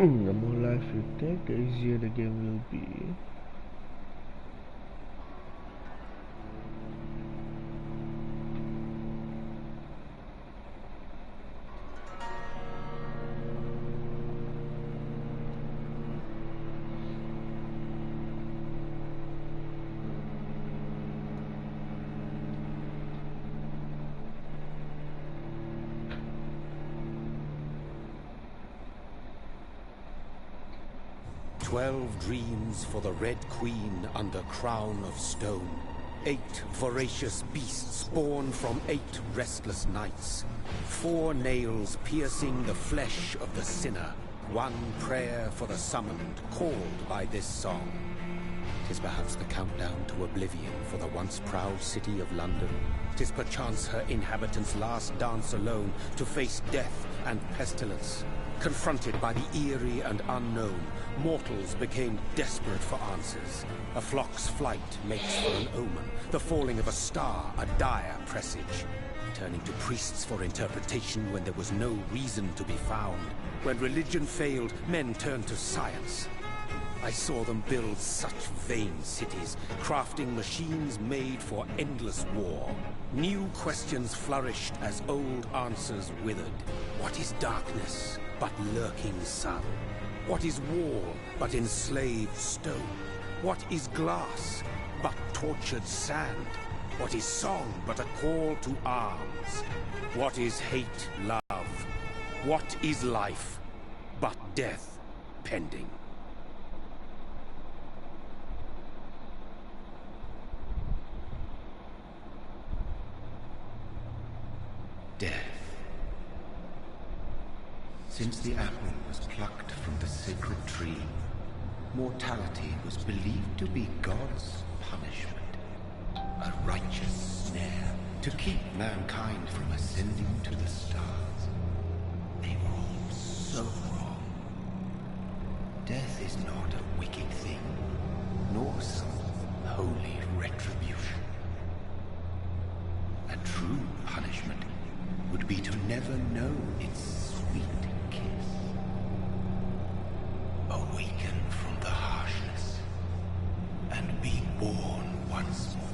The more life you take, the easier the game will be. 12 dreams for the Red Queen under crown of stone. 8 voracious beasts born from 8 restless nights. 4 nails piercing the flesh of the sinner. 1 prayer for the summoned, called by this song. 'Tis perhaps the countdown to oblivion for the once proud city of London. 'Tis perchance her inhabitants' last dance alone to face death and pestilence. Confronted by the eerie and unknown, mortals became desperate for answers. A flock's flight makes for an omen, the falling of a star a dire presage. Turning to priests for interpretation when there was no reason to be found. When religion failed, men turned to science. I saw them build such vain cities, crafting machines made for endless war. New questions flourished as old answers withered. What is darkness but lurking sun? What is wall but enslaved stone? What is glass but tortured sand? What is song but a call to arms? What is hate, love? What is life but death pending? Death. Since the apple was plucked from the sacred tree, mortality was believed to be God's punishment. A righteous snare to keep mankind from ascending to the stars. They were all so wrong. Death is not a wicked thing, nor some holy retribution. A true punishment would be to never know its sweet kiss. Awaken from the harshness and be born once more.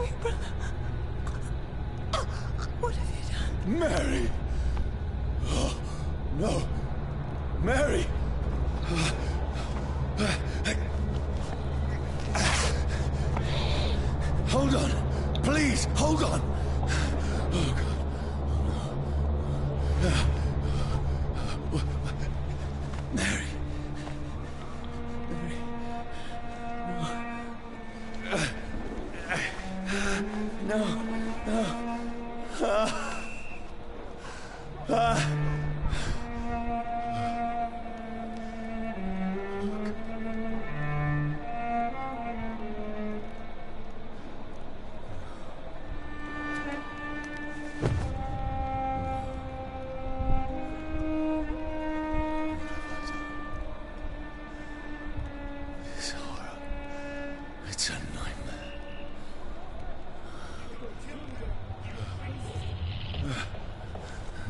me, brother. What have you done? Mary! Oh, no! Mary! Hold on! Please, hold on! Oh, God. Mary. Mary. No. No. This horror. It's a nightmare.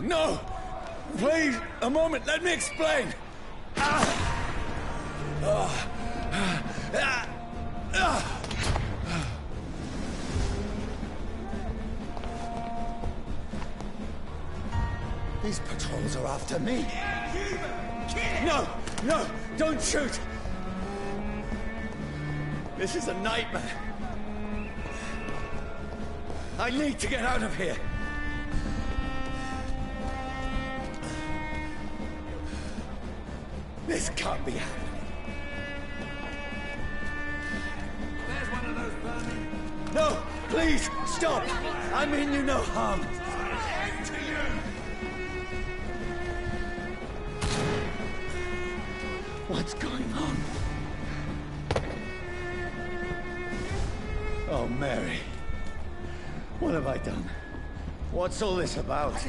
No! Please, a moment, let me explain! These patrols are after me. No! No! Don't shoot! This is a nightmare. I need to get out of here. This can't be happening. There's one of those burning. No! Please! Stop! I mean you no harm. To you! What's going on? Oh, Mary. What have I done? What's all this about?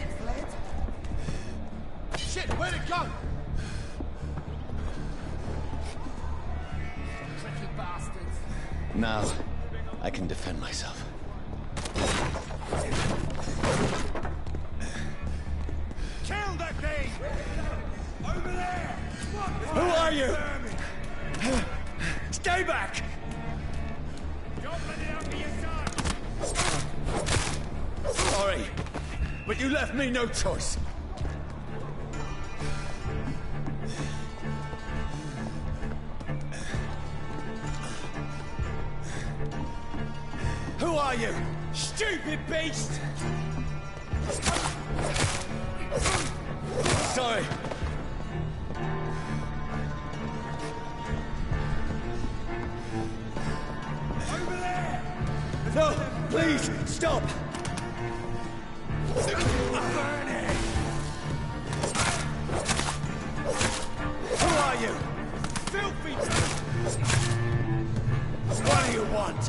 Shit, where'd it go? Tricky bastards. Now, I can defend myself. Kill that thing! Over there! Who are you? Stay back! Don't let it out for your son! Sorry, but you left me no choice. Who are you? Stupid beast! Sorry. Over there! No, please, stop! Burn it! Who are you? Filthy! What do you want?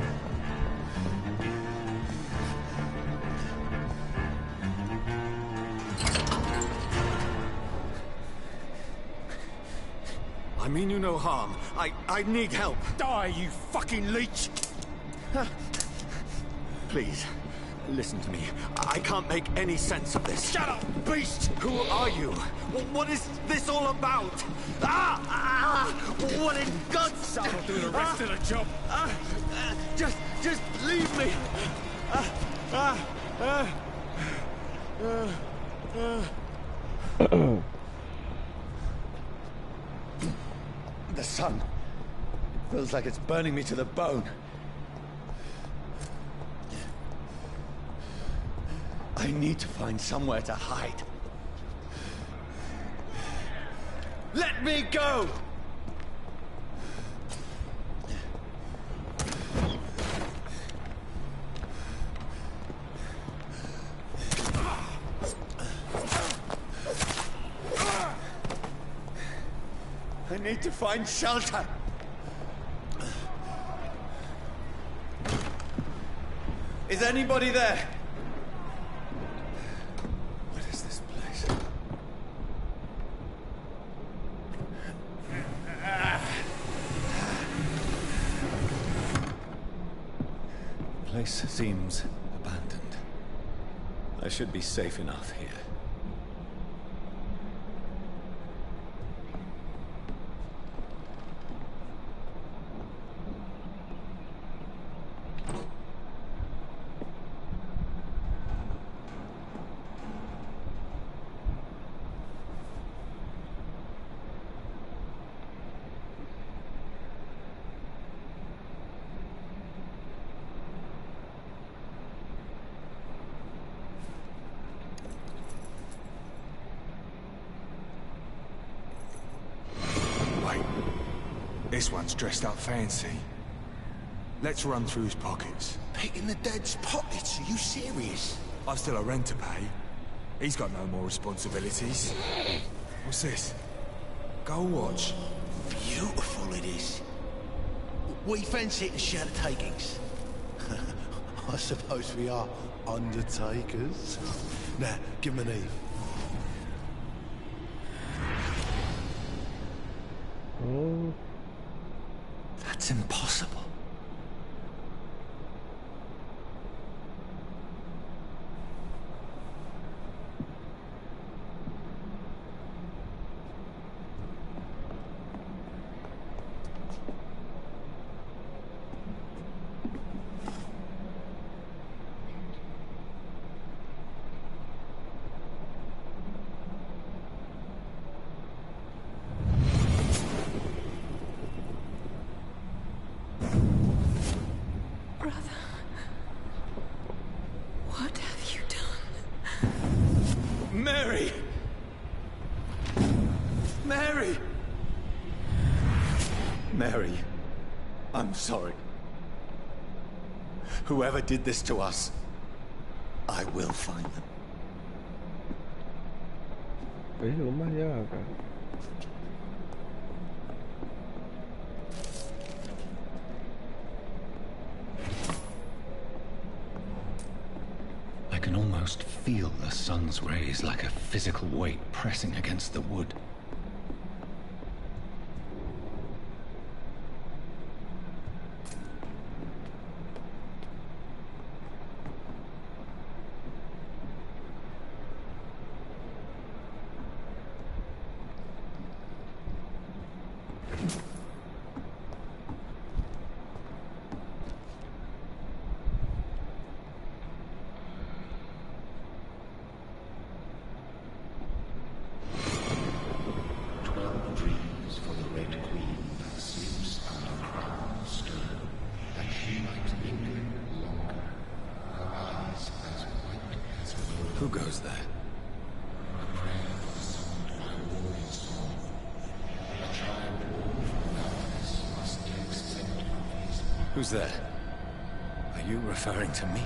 I mean you no harm. I need help. Die, you fucking leech! Please, listen to me. I can't make any sense of this. Shut up, beast! Who are you? What is this all about? What in God's sake? I'll do the rest of the job. Just leave me. The sun. It feels like it's burning me to the bone. I need to find somewhere to hide. Let me go! I need to find shelter. Is anybody there? What is this place? The place seems abandoned. I should be safe enough here. This one's dressed up fancy. Let's run through his pockets. Picking the dead's pockets? Are you serious? I've still a rent to pay. He's got no more responsibilities. What's this? Gold watch. Beautiful it is. We fancy it to share the takings. I suppose we are undertakers. Now, give him an Eve. Oh, That's impossible. What have you done? Mary! Mary! Mary, I'm sorry. Whoever did this to us, I will find them. lumayan kan. I can almost feel the sun's rays like a physical weight pressing against the wood. Who goes there? Who's there? Are you referring to me?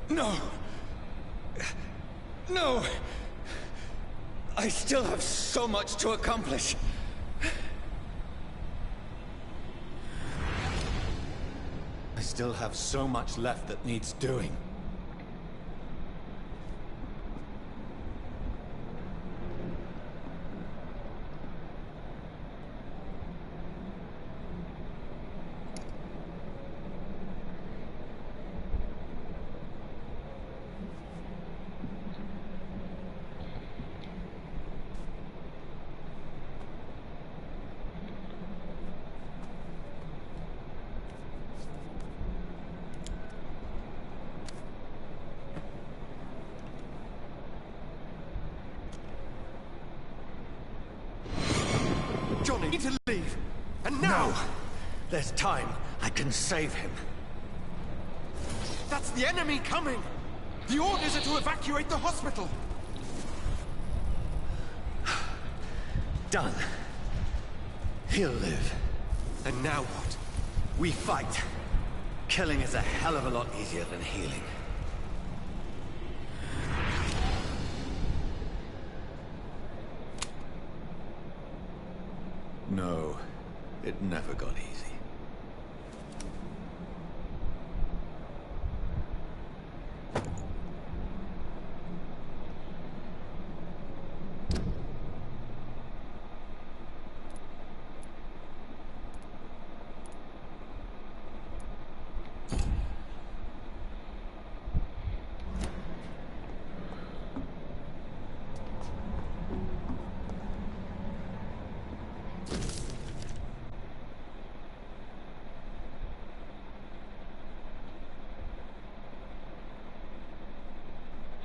No! No! I still have so much to accomplish. I still have so much left that needs doing. Johnny, need to leave. And now! There's time. I can save him. That's the enemy coming! The orders are to evacuate the hospital! Done. He'll live. And now what? We fight. Killing is a hell of a lot easier than healing. No, it never got easy.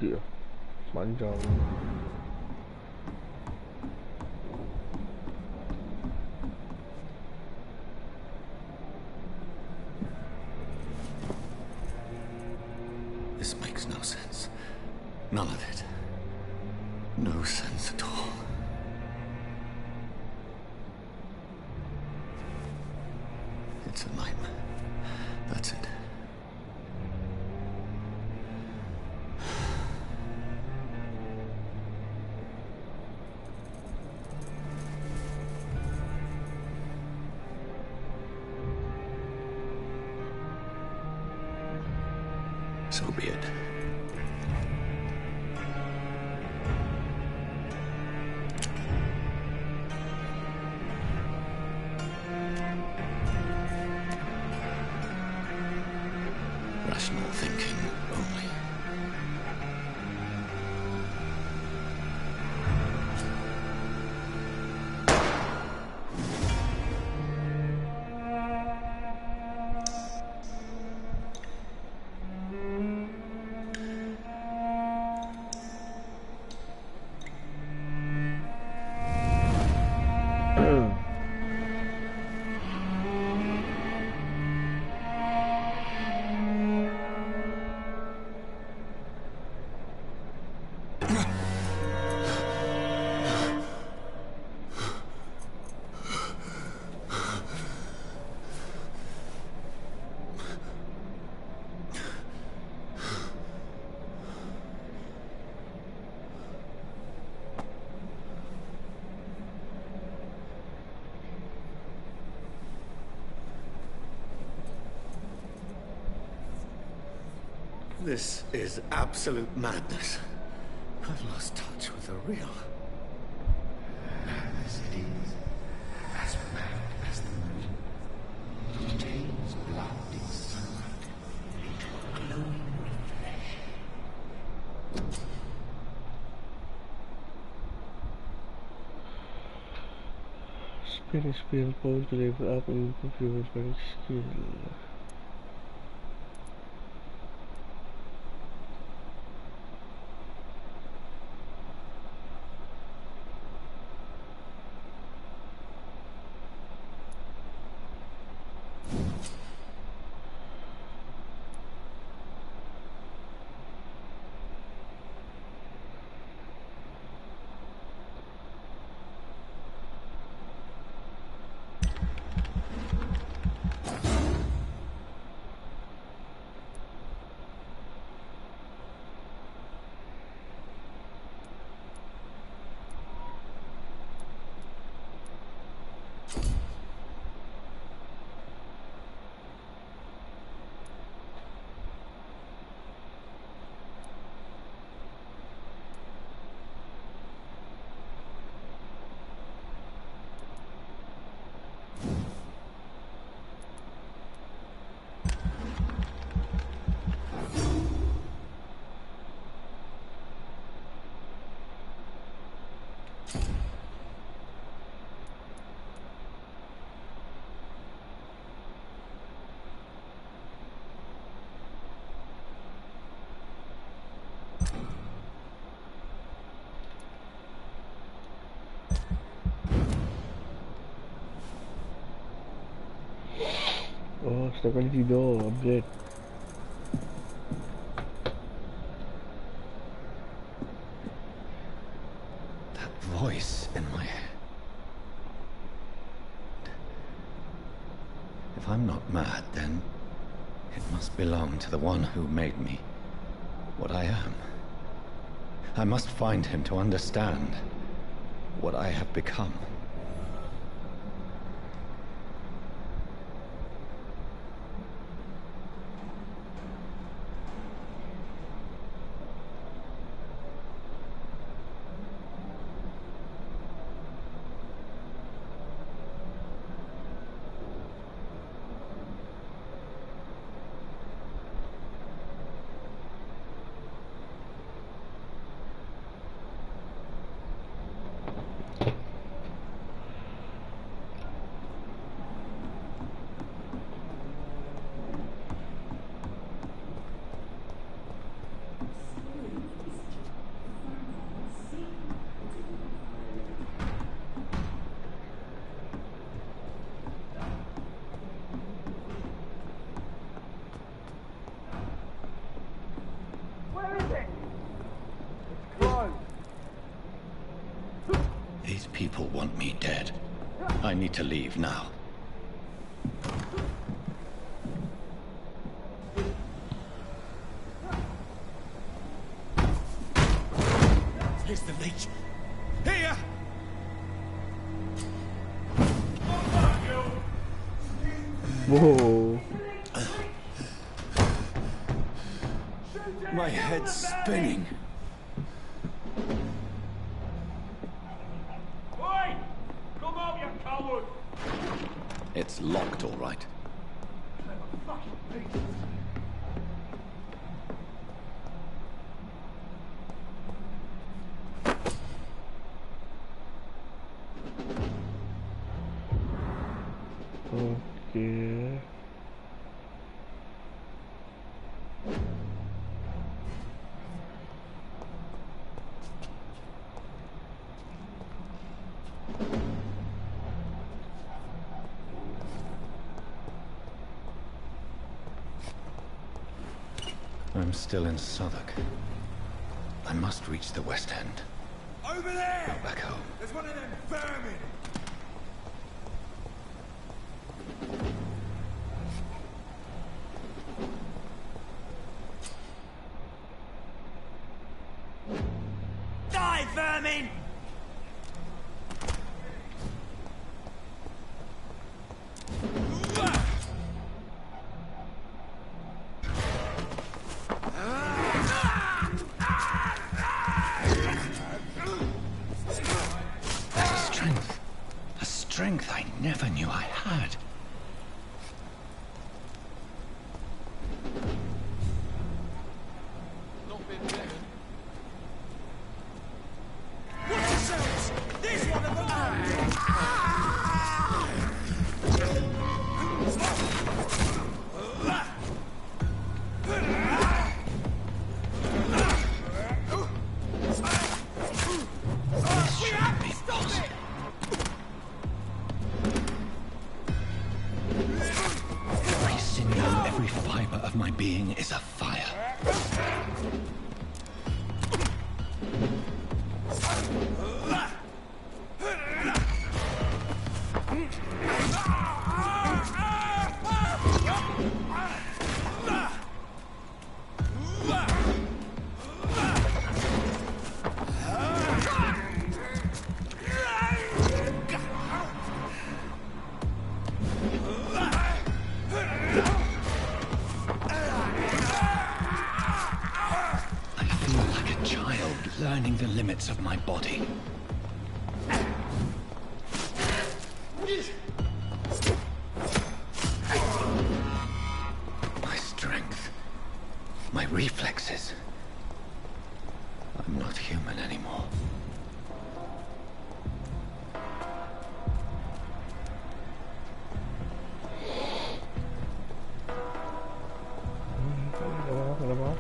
Iya, panjang. This makes no sense. None of it. No sense at all. It's a nightmare. That's it. So be it. Rational thinking only. This is absolute madness. I've lost touch with the real. Madness it is. As mad as the moon. It changes blood in sunlight into a glowing reflection. Spin power to level up and improve your very skill. Oh, stability door upgrade. That voice in my head. If I'm not mad, then it must belong to the one who made me what I am. I must find him to understand what I have become. These people want me dead. I need to leave now. Here's the leech. Here! Whoa. My head's spinning. Oi! Come up, you coward! It's locked, all right. Okay. I'm still in Southwark. I must reach the West End. Over there! Go back home. There's one of them vermin! Die, vermin! A strength I never knew I had. Watch yourselves! There's one of them! This shouldn't be possible. Every sinew, every fiber of my being is afire. I feel like a child learning the limits of my body. My strength, my reflexes. I'm not human anymore. Kenapa?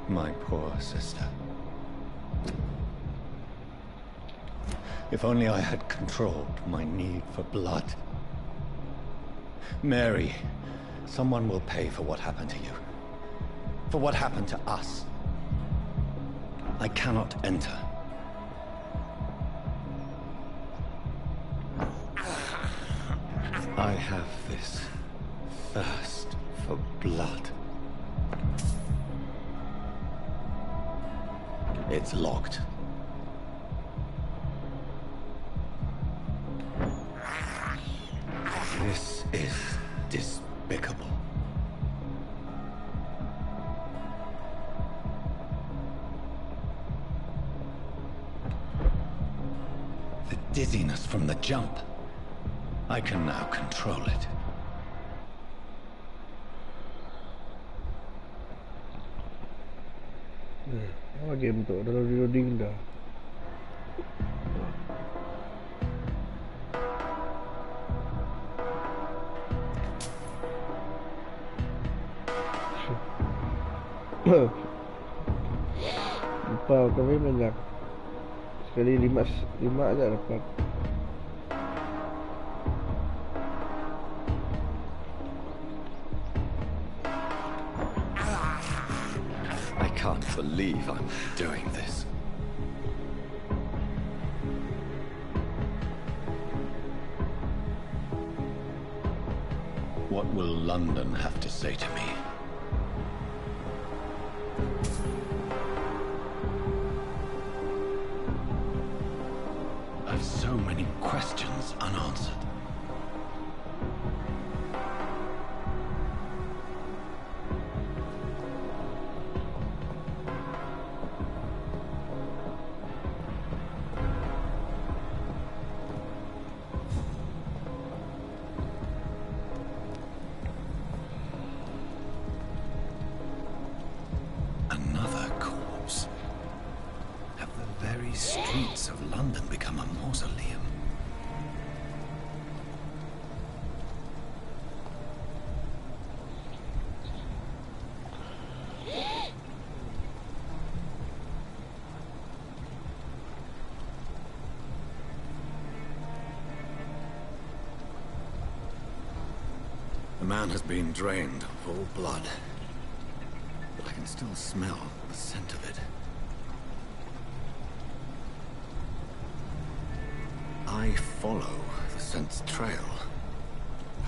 My poor sister. If only I had controlled my need for blood. Mary, someone will pay for what happened to you. For what happened to us. I cannot enter. I have this thirst for blood. It's locked. This is despicable. The dizziness from the jump. I can now control it. Game tu dalam reloading dah. Lupa kami banyak. Sekali lima aja dapat. I can't believe I'm doing this. What will London have to say to me? I've so many questions unanswered. Another corpse. Have the very streets of London become a mausoleum? The man has been drained of all blood. But I can still smell the scent of it. I follow the scent's trail.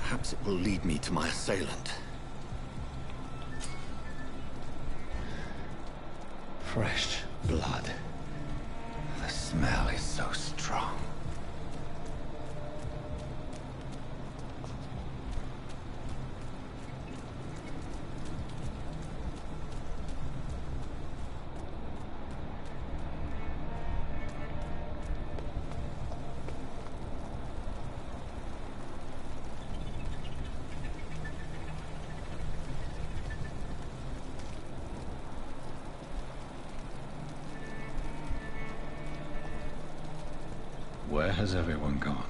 Perhaps it will lead me to my assailant. Fresh blood. The smell is so strong. Where has everyone gone?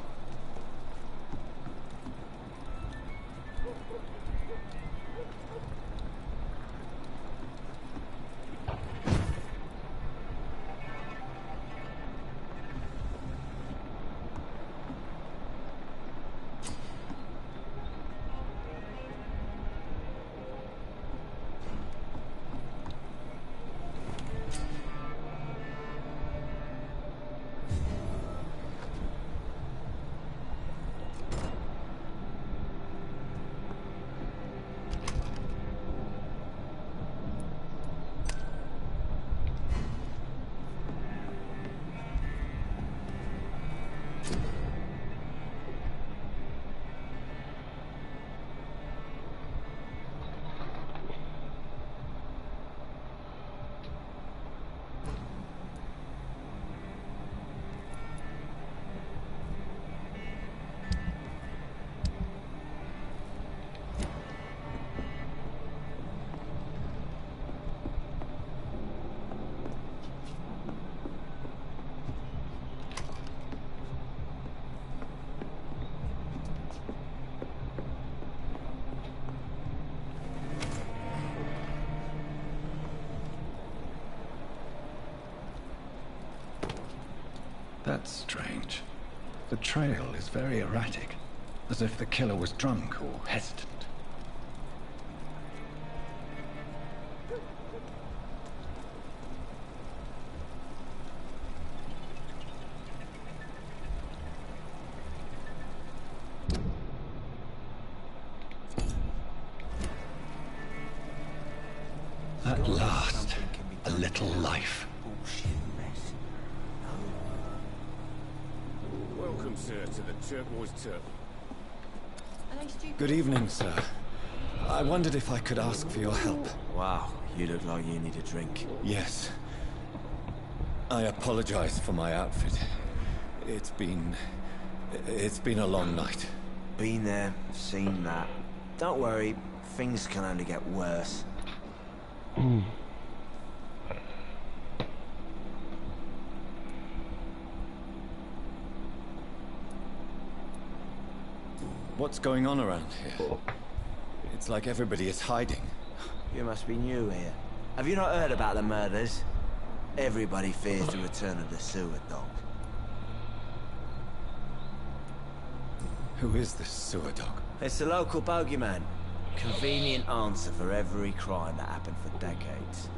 That's strange. The trail is very erratic. as if the killer was drunk or hesitant. At last, a little life. Welcome, sir, to the Turquoise Turtle. Good evening, sir. I wondered if I could ask for your help. Wow, you look like you need a drink. Yes. I apologize for my outfit. It's been a long night. Been there, seen that. Don't worry, things can only get worse. What's going on around here? It's like everybody is hiding. You must be new here. Have you not heard about the murders? Everybody fears the return of the sewer dog. Who is this sewer dog? It's the local bogeyman. Convenient answer for every crime that happened for decades.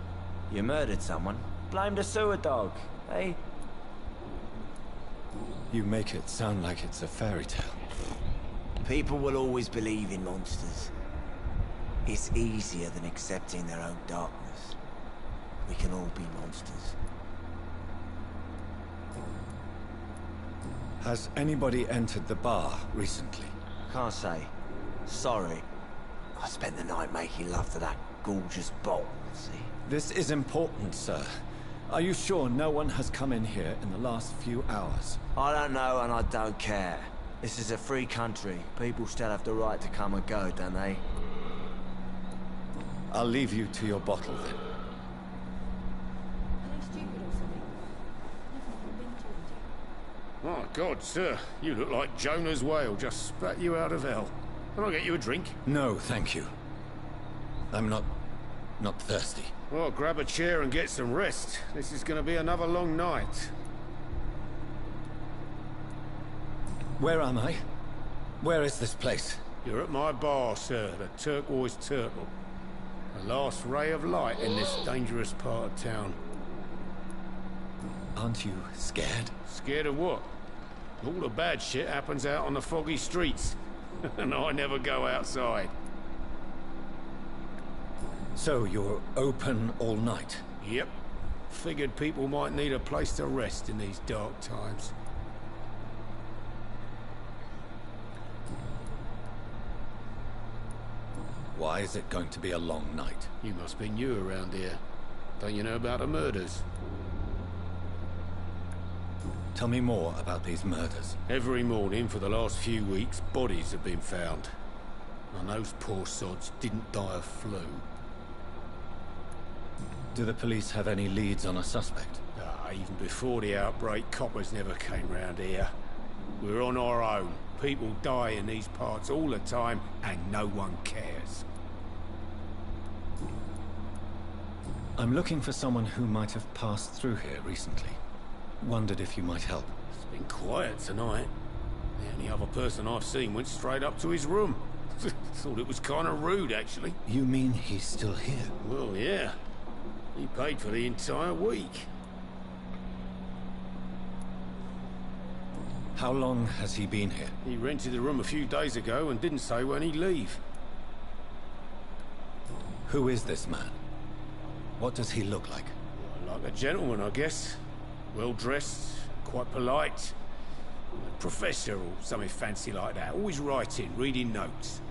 You murdered someone, blame the sewer dog, eh? You make it sound like it's a fairy tale. People will always believe in monsters. It's easier than accepting their own darkness. We can all be monsters. Has anybody entered the bar recently? Can't say. Sorry. I spent the night making love to that gorgeous bottle, see? This is important, sir. Are you sure no one has come in here in the last few hours? I don't know and I don't care. This is a free country. People still have the right to come and go, don't they? I'll leave you to your bottle then. My God, sir, you look like Jonah's whale just spat you out of hell. Can I get you a drink? No, thank you. I'm not thirsty. Well, grab a chair and get some rest. This is going to be another long night. Where am I? Where is this place? You're at my bar, sir, the Turquoise Turtle. The last ray of light in this dangerous part of town. Aren't you scared? Scared of what? All the bad shit happens out on the foggy streets. And I never go outside. So you're open all night? Yep. Figured people might need a place to rest in these dark times. Why is it going to be a long night? You must be new around here. Don't you know about the murders? Tell me more about these murders. Every morning for the last few weeks, bodies have been found. And those poor sods didn't die of flu. Do the police have any leads on a suspect? Even before the outbreak, coppers never came round here. We're on our own. People die in these parts all the time, and no one cares. I'm looking for someone who might have passed through here recently. Wondered if you might help. It's been quiet tonight. The only other person I've seen went straight up to his room. Thought it was kind of rude, actually. You mean he's still here? Well, yeah. He paid for the entire week. How long has he been here? He rented the room a few days ago and didn't say when he'd leave. Who is this man? What does he look like? Like a gentleman, I guess. Well-dressed, quite polite. A professor or something fancy like that. Always writing, reading notes.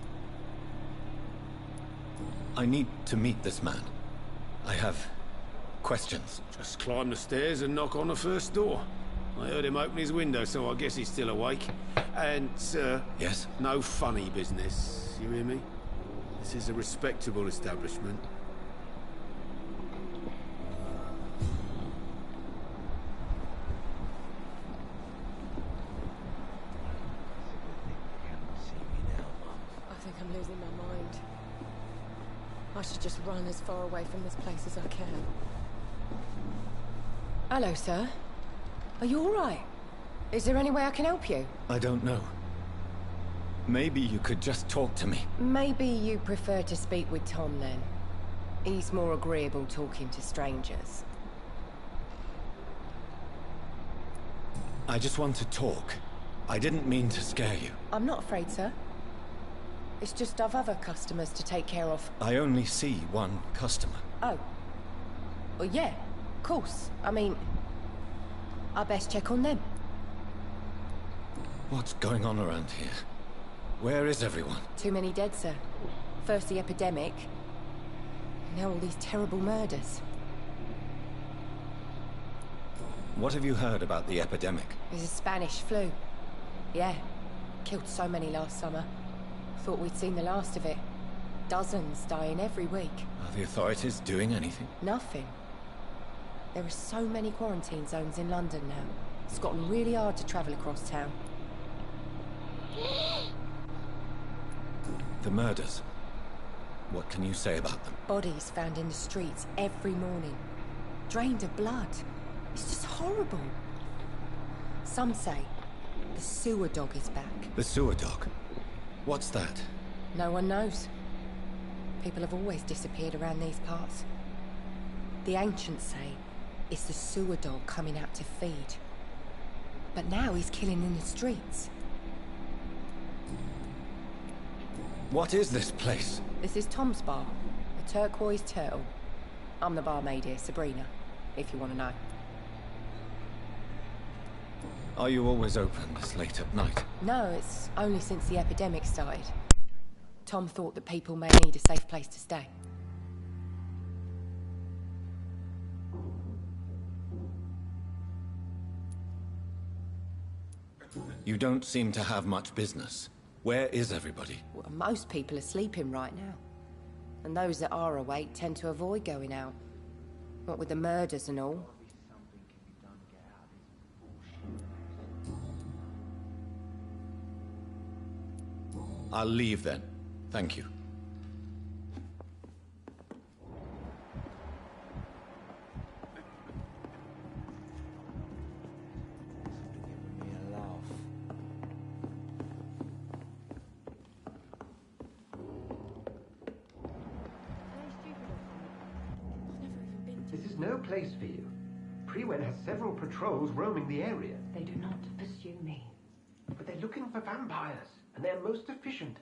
I need to meet this man. I have questions. Just climb the stairs and knock on the first door. I heard him open his window, so I guess he's still awake. And, sir... Yes? No funny business, you hear me? This is a respectable establishment. I think I'm losing my mind. I should just run as far away from this place as I can. Hello, sir. Are you all right? Is there any way I can help you? I don't know. Maybe you could just talk to me. Maybe you prefer to speak with Tom, then. He's more agreeable talking to strangers. I just want to talk. I didn't mean to scare you. I'm not afraid, sir. It's just I've other customers to take care of. I only see one customer. Oh. Well, yeah, of course. I mean, I best check on them. What's going on around here? Where is everyone? Too many dead, sir. First the epidemic, now all these terrible murders. What have you heard about the epidemic? There's a Spanish flu. Yeah, killed so many last summer. Thought we'd seen the last of it. Dozens dying every week. Are the authorities doing anything? Nothing. There are so many quarantine zones in London now. It's gotten really hard to travel across town. The murders. What can you say about them? Bodies found in the streets every morning. Drained of blood. It's just horrible. Some say the sewer dog is back. The sewer dog? What's that? No one knows. People have always disappeared around these parts. The ancients say it's the sewer dog coming out to feed. But now he's killing in the streets. What is this place? This is Tom's bar, the Turquoise Turtle. I'm the barmaid here, Sabrina, if you want to know. Are you always open this late at night? No, it's only since the epidemic started. Tom thought that people may need a safe place to stay. You don't seem to have much business. Where is everybody? Well, most people are sleeping right now. And those that are awake tend to avoid going out. What with the murders and all. I'll leave then. Thank you. This is no place for you. Prewen has several patrols roaming the area. They do not pursue me. But they're looking for vampires, and they're most efficient.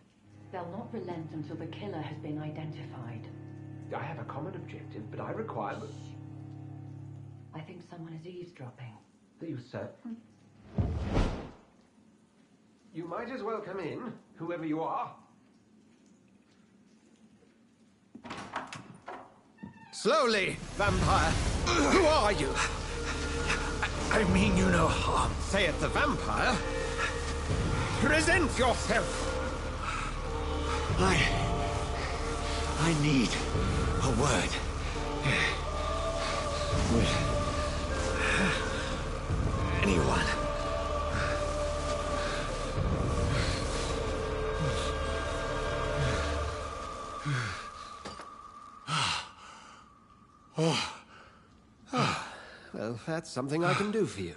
They'll not relent until the killer has been identified. I have a common objective, but I require... I think someone is eavesdropping. Are you certain? You might as well come in, whoever you are. Slowly, vampire. Who are you? I mean you no harm. Say it, the vampire. Present yourself. I need a word. With anyone. Well, that's something I can do for you.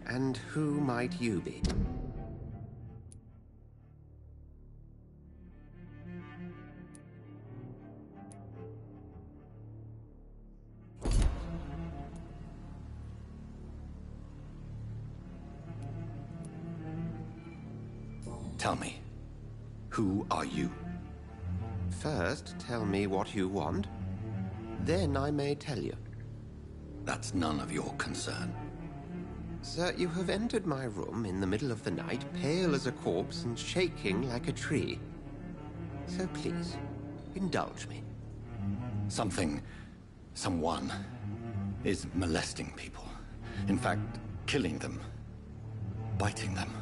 And who might you be? Tell me, who are you? First, tell me what you want. Then I may tell you. That's none of your concern. Sir, you have entered my room in the middle of the night, pale as a corpse and shaking like a tree. So please, indulge me. Someone is molesting people. In fact, killing them. Biting them.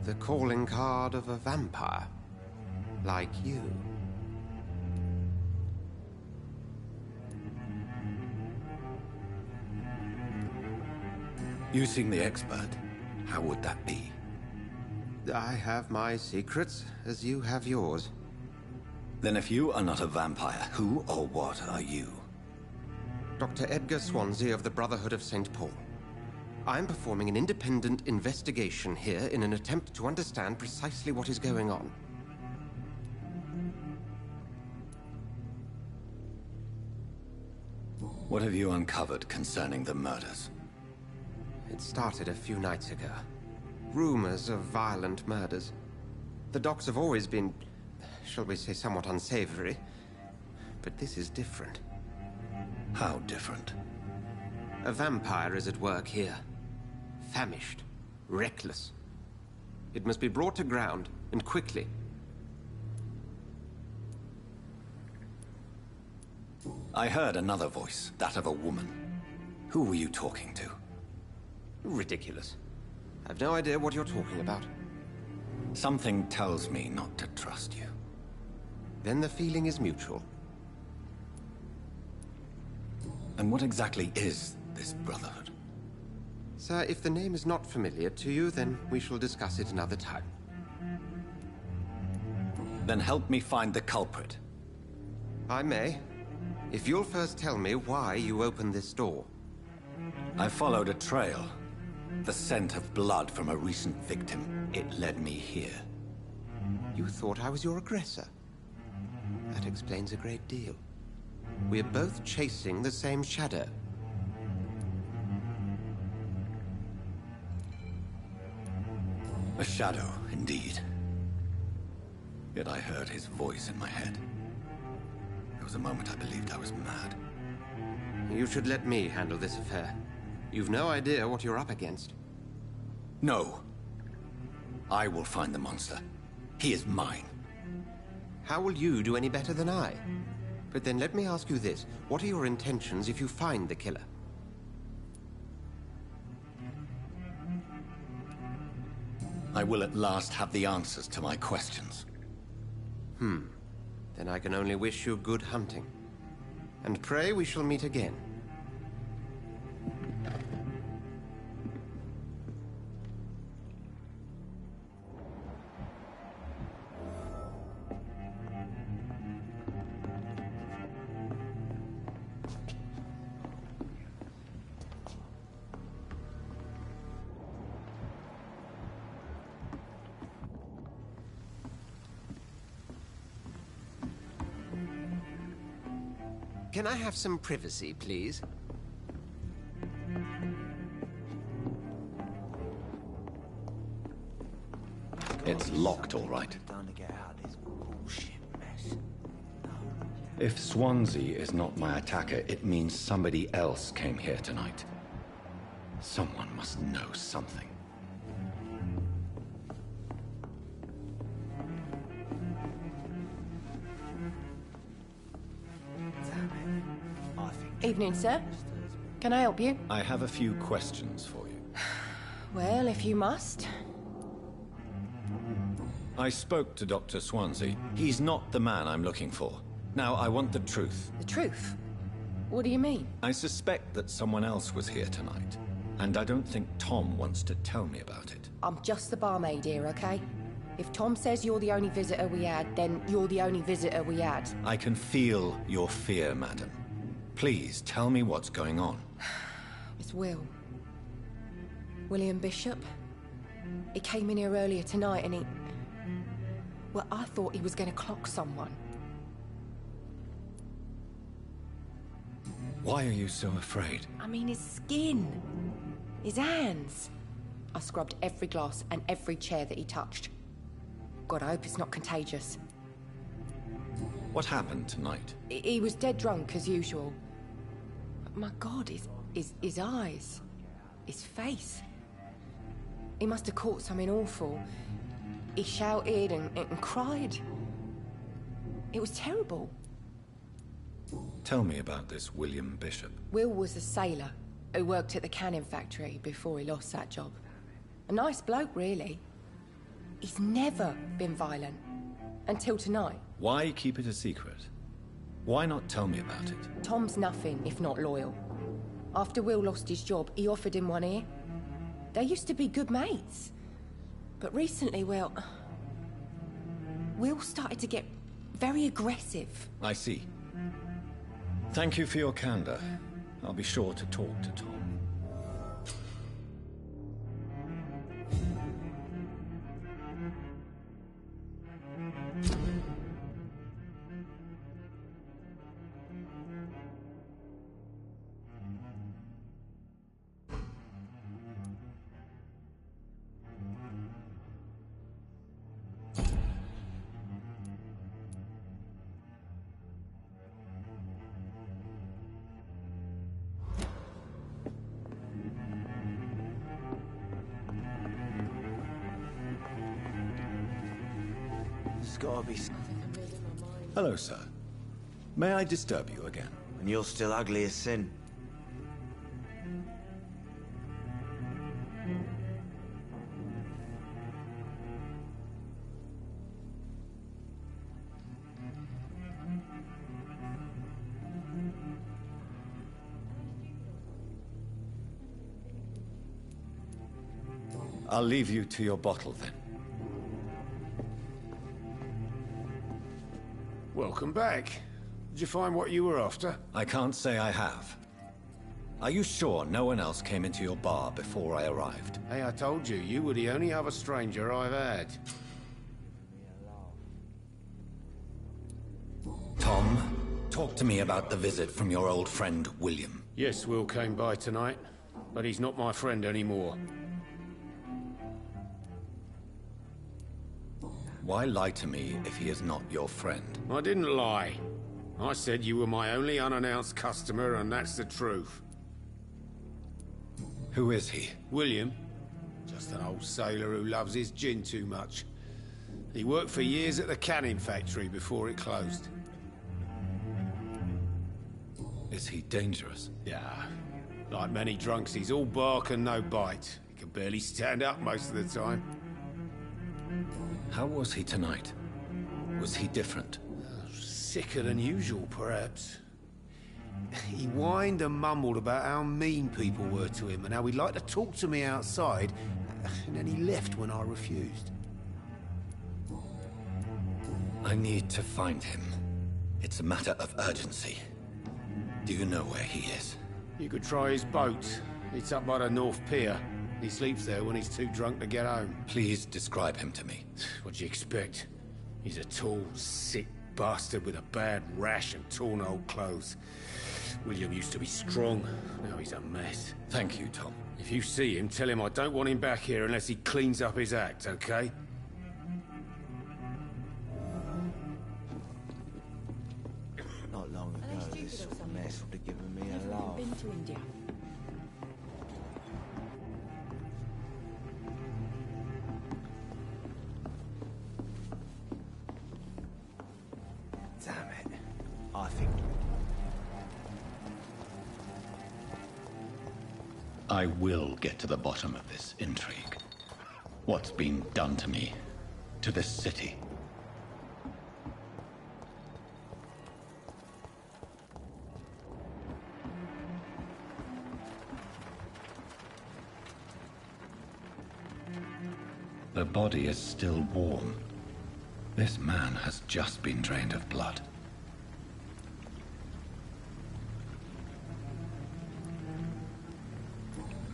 The calling card of a vampire. Like you. You seem the expert. How would that be? I have my secrets, as you have yours. Then if you are not a vampire, who or what are you? Dr. Edgar Swansea of the Brotherhood of St. Paul. I'm performing an independent investigation here in an attempt to understand precisely what is going on. What have you uncovered concerning the murders? It started a few nights ago. Rumors of violent murders. The docks have always been, shall we say, somewhat unsavory. But this is different. How different? A vampire is at work here. Famished. Reckless. It must be brought to ground, and quickly. I heard another voice, that of a woman. Who were you talking to? Ridiculous. I've no idea what you're talking about. Something tells me not to trust you. Then the feeling is mutual. And what exactly is this Brotherhood? Sir, if the name is not familiar to you, then we shall discuss it another time. Then help me find the culprit. I may. If you'll first tell me why you opened this door. I followed a trail. The scent of blood from a recent victim. It led me here. You thought I was your aggressor. That explains a great deal. We're both chasing the same shadow. A shadow, indeed. Yet I heard his voice in my head. There was a moment I believed I was mad. You should let me handle this affair. You've no idea what you're up against. No. I will find the monster. He is mine. How will you do any better than I? But then let me ask you this. What are your intentions if you find the killer? I will at last have the answers to my questions. Then I can only wish you good hunting. And pray we shall meet again. Can I have some privacy, please? It's locked, all right. If Swansea is not my attacker, it means somebody else came here tonight. Someone must know something. Evening, sir. Can I help you? I have a few questions for you. Well, if you must. I spoke to Dr. Swansea. He's not the man I'm looking for. Now, I want the truth. The truth? What do you mean? I suspect that someone else was here tonight, and I don't think Tom wants to tell me about it. I'm just the barmaid here, okay? If Tom says you're the only visitor we had, then you're the only visitor we had. I can feel your fear, madam. Please, tell me what's going on. It's Will. William Bishop. He came in here earlier tonight and he... Well, I thought he was going to clock someone. Why are you so afraid? I mean, his skin. His hands. I scrubbed every glass and every chair that he touched. God, I hope it's not contagious. What happened tonight? He was dead drunk, as usual. But my God, his eyes. His face. He must have caught something awful. He shouted and cried. It was terrible. Tell me about this William Bishop. Will was a sailor who worked at the canning factory before he lost that job. A nice bloke, really. He's never been violent. Until tonight. Why keep it a secret? Why not tell me about it? Tom's nothing if not loyal. After Will lost his job, he offered him one ear. They used to be good mates. But recently, we all started to get very aggressive. I see. Thank you for your candor. I'll be sure to talk to Tom. There's gotta be... Hello, sir. May I disturb you again? And you're still ugly as sin. I'll leave you to your bottle, then. Welcome back. Did you find what you were after? I can't say I have. Are you sure no one else came into your bar before I arrived? Hey, I told you, you were the only other stranger I've had. Tom, talk to me about the visit from your old friend, William. Yes, Will came by tonight, but he's not my friend anymore. Why lie to me if he is not your friend? I didn't lie. I said you were my only unannounced customer, and that's the truth. Who is he? William. Just an old sailor who loves his gin too much. He worked for years at the canning factory before it closed. Is he dangerous? Yeah. Like many drunks, he's all bark and no bite. He can barely stand up most of the time. How was he tonight? Was he different? Sicker than usual, perhaps. He whined and mumbled about how mean people were to him and how he'd like to talk to me outside, and then he left when I refused. I need to find him. It's a matter of urgency. Do you know where he is? You could try his boat. It's up by the North Pier. He sleeps there when he's too drunk to get home. Please describe him to me. What do you expect? He's a tall, sick bastard with a bad rash and torn old clothes. William used to be strong. Now he's a mess. Thank you, Tom. If you see him, tell him I don't want him back here unless he cleans up his act, okay? Not long ago, this sort of mess would have given me a laugh. Been to India. Damn it. I think... I will get to the bottom of this intrigue. What's been done to me, to this city. The body is still warm. This man has just been drained of blood.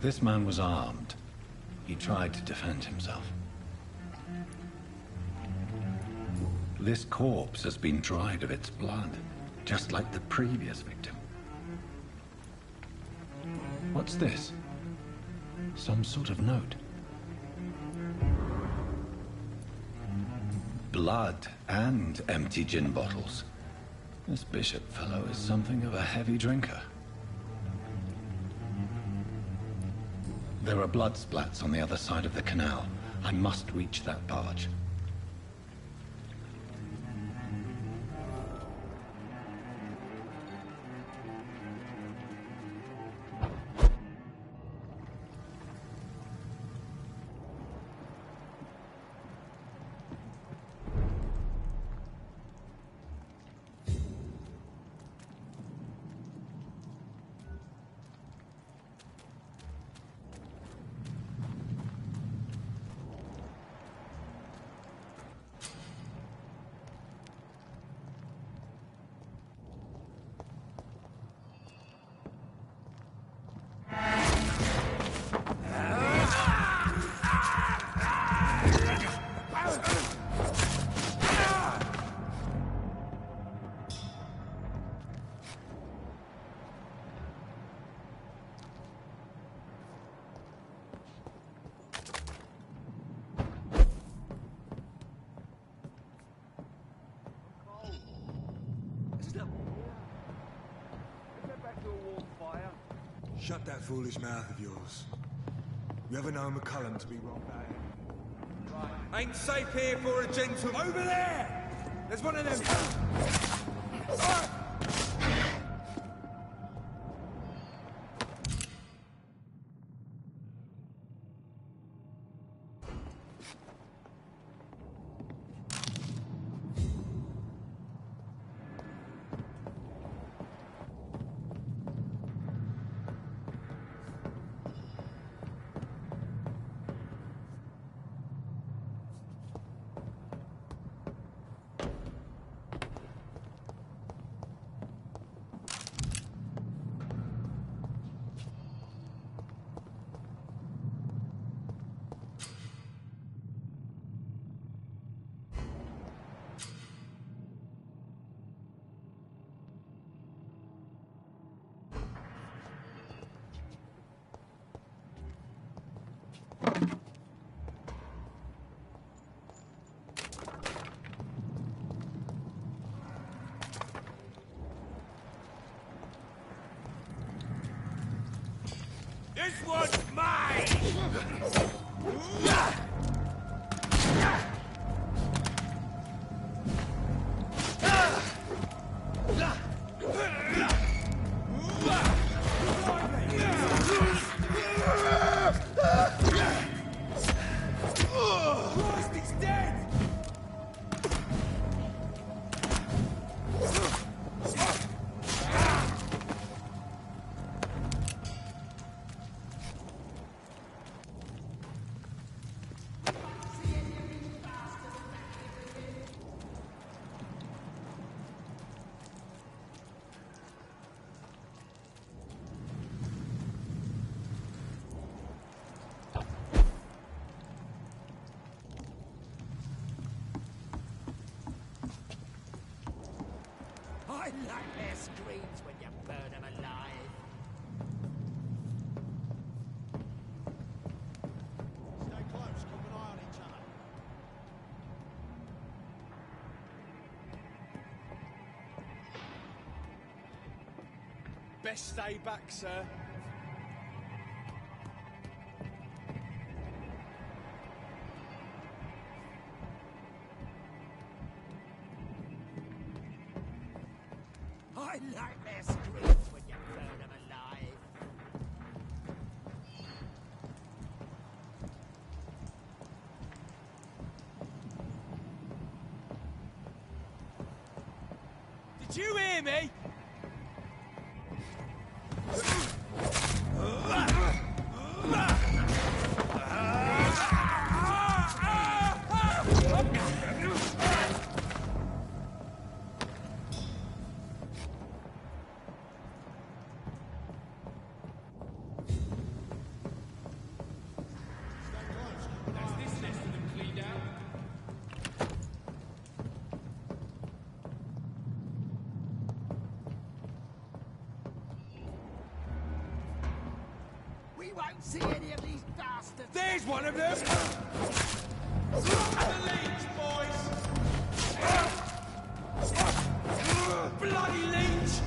This man was armed. He tried to defend himself. This corpse has been dried of its blood, just like the previous victim. What's this? Some sort of note. Blood and empty gin bottles. This bishop fellow is something of a heavy drinker. There are blood splats on the other side of the canal. I must reach that barge. Shut that foolish mouth of yours. You ever know McCullum to be wrong about it? Right. Ain't safe here for a gentleman. Over there! There's one of them. This one's mine! Christ, he's dead! I like their screams when you burn them alive. Stay close, keep an eye on each other. Best stay back, sir. I like their screams when you burn them alive. Did you hear me? We won't see any of these bastards. There's one of them! The leech, boys! Bloody leech!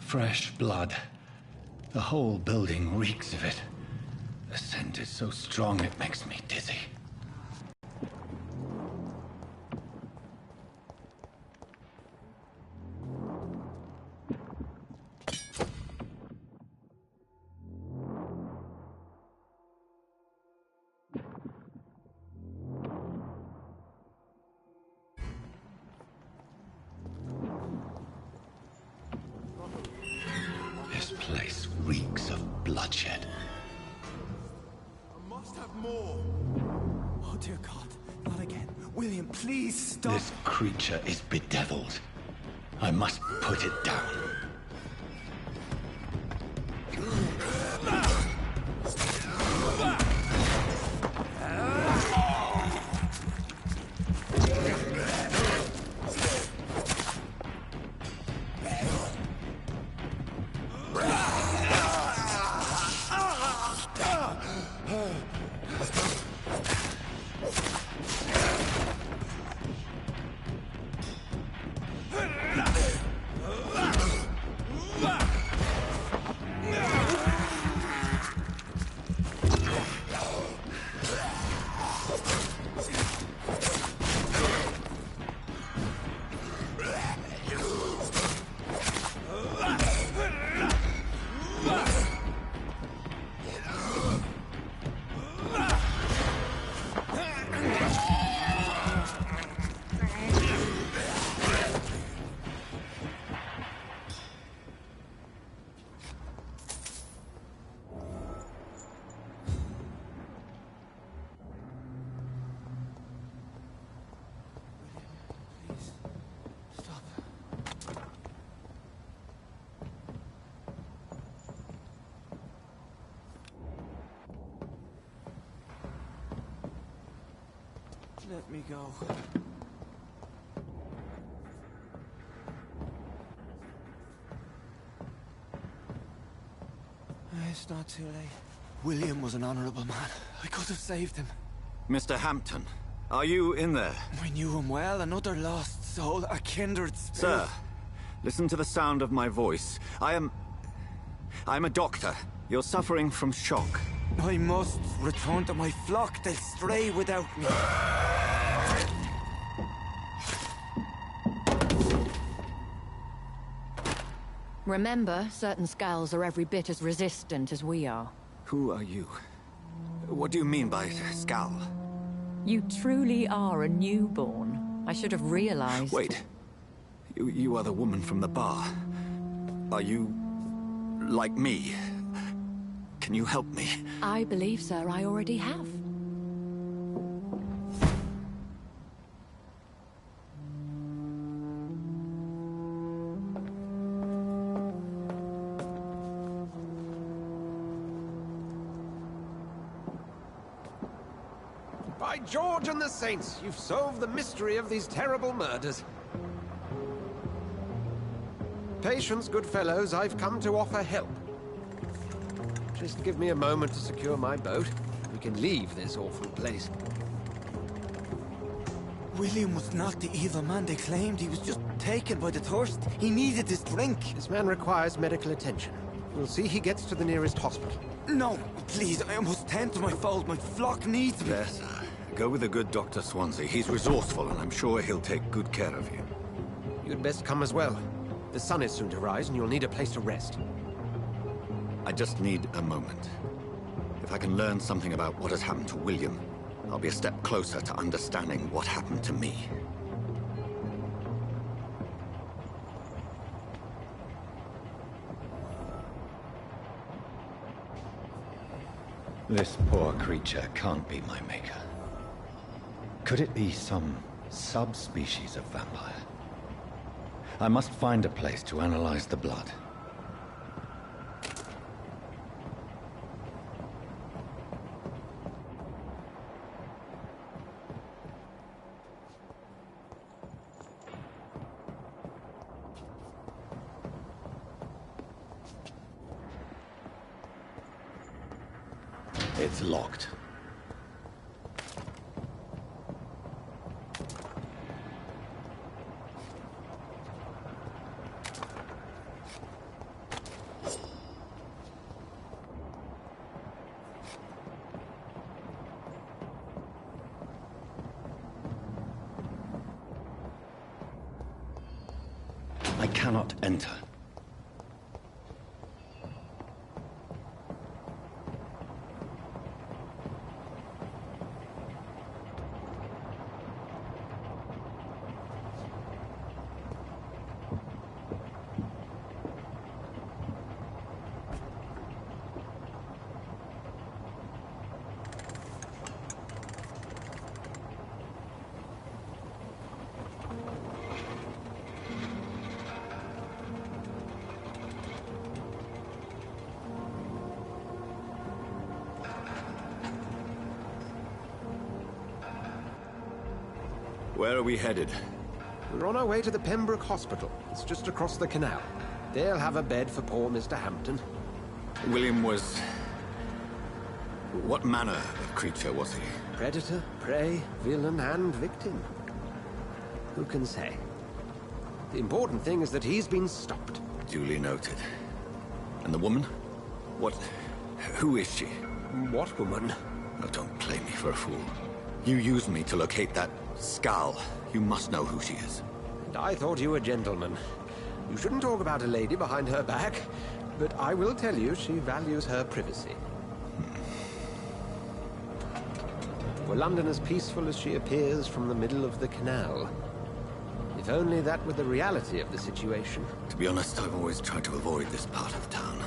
fresh blood. The whole building reeks of it. The scent is so strong it makes me dizzy. This place reeks of bloodshed. I must have more. Oh, dear God. Not again. William, please stop. This creature is bedeviled. I must put it down. Let me go. It's not too late. William was an honorable man. I could have saved him. Mr. Hampton, are you in there? I knew him well, another lost soul, a kindred spirit. Sir, listen to the sound of my voice. I'm a doctor. You're suffering from shock. I must return to my flock. They'll stray without me. Remember, certain skulls are every bit as resistant as we are. Who are you? What do you mean by skull? You truly are a newborn. I should have realized. Wait. You are the woman from the bar. Are you like me? Can you help me? I believe, sir, I already have. By George and the Saints, you've solved the mystery of these terrible murders. Patience, good fellows, I've come to offer help. Just give me a moment to secure my boat. We can leave this awful place. William was not the evil man they claimed. He was just taken by the thirst. He needed this drink. This man requires medical attention. We'll see he gets to the nearest hospital. No, please, I must tend to my fold. My flock needs me. Yes, sir. Go with the good Dr. Swansea. He's resourceful, and I'm sure he'll take good care of you. You'd best come as well. The sun is soon to rise, and you'll need a place to rest. I just need a moment. If I can learn something about what has happened to William, I'll be a step closer to understanding what happened to me. This poor creature can't be my maker. Could it be some subspecies of vampire? I must find a place to analyze the blood. It's locked. cannot enter. Where are we headed? We're on our way to the Pembroke Hospital. It's just across the canal. They'll have a bed for poor Mr. Hampton. William was... What manner of creature was he? Predator, prey, villain, and victim. Who can say? The important thing is that he's been stopped. Duly noted. And the woman? What... who is she? What woman? Oh, don't play me for a fool. You used me to locate that skull. You must know who she is. And I thought you a gentleman. You shouldn't talk about a lady behind her back, but I will tell you she values her privacy. Were London as peaceful as she appears from the middle of the canal? If only that were the reality of the situation. To be honest, I've always tried to avoid this part of town.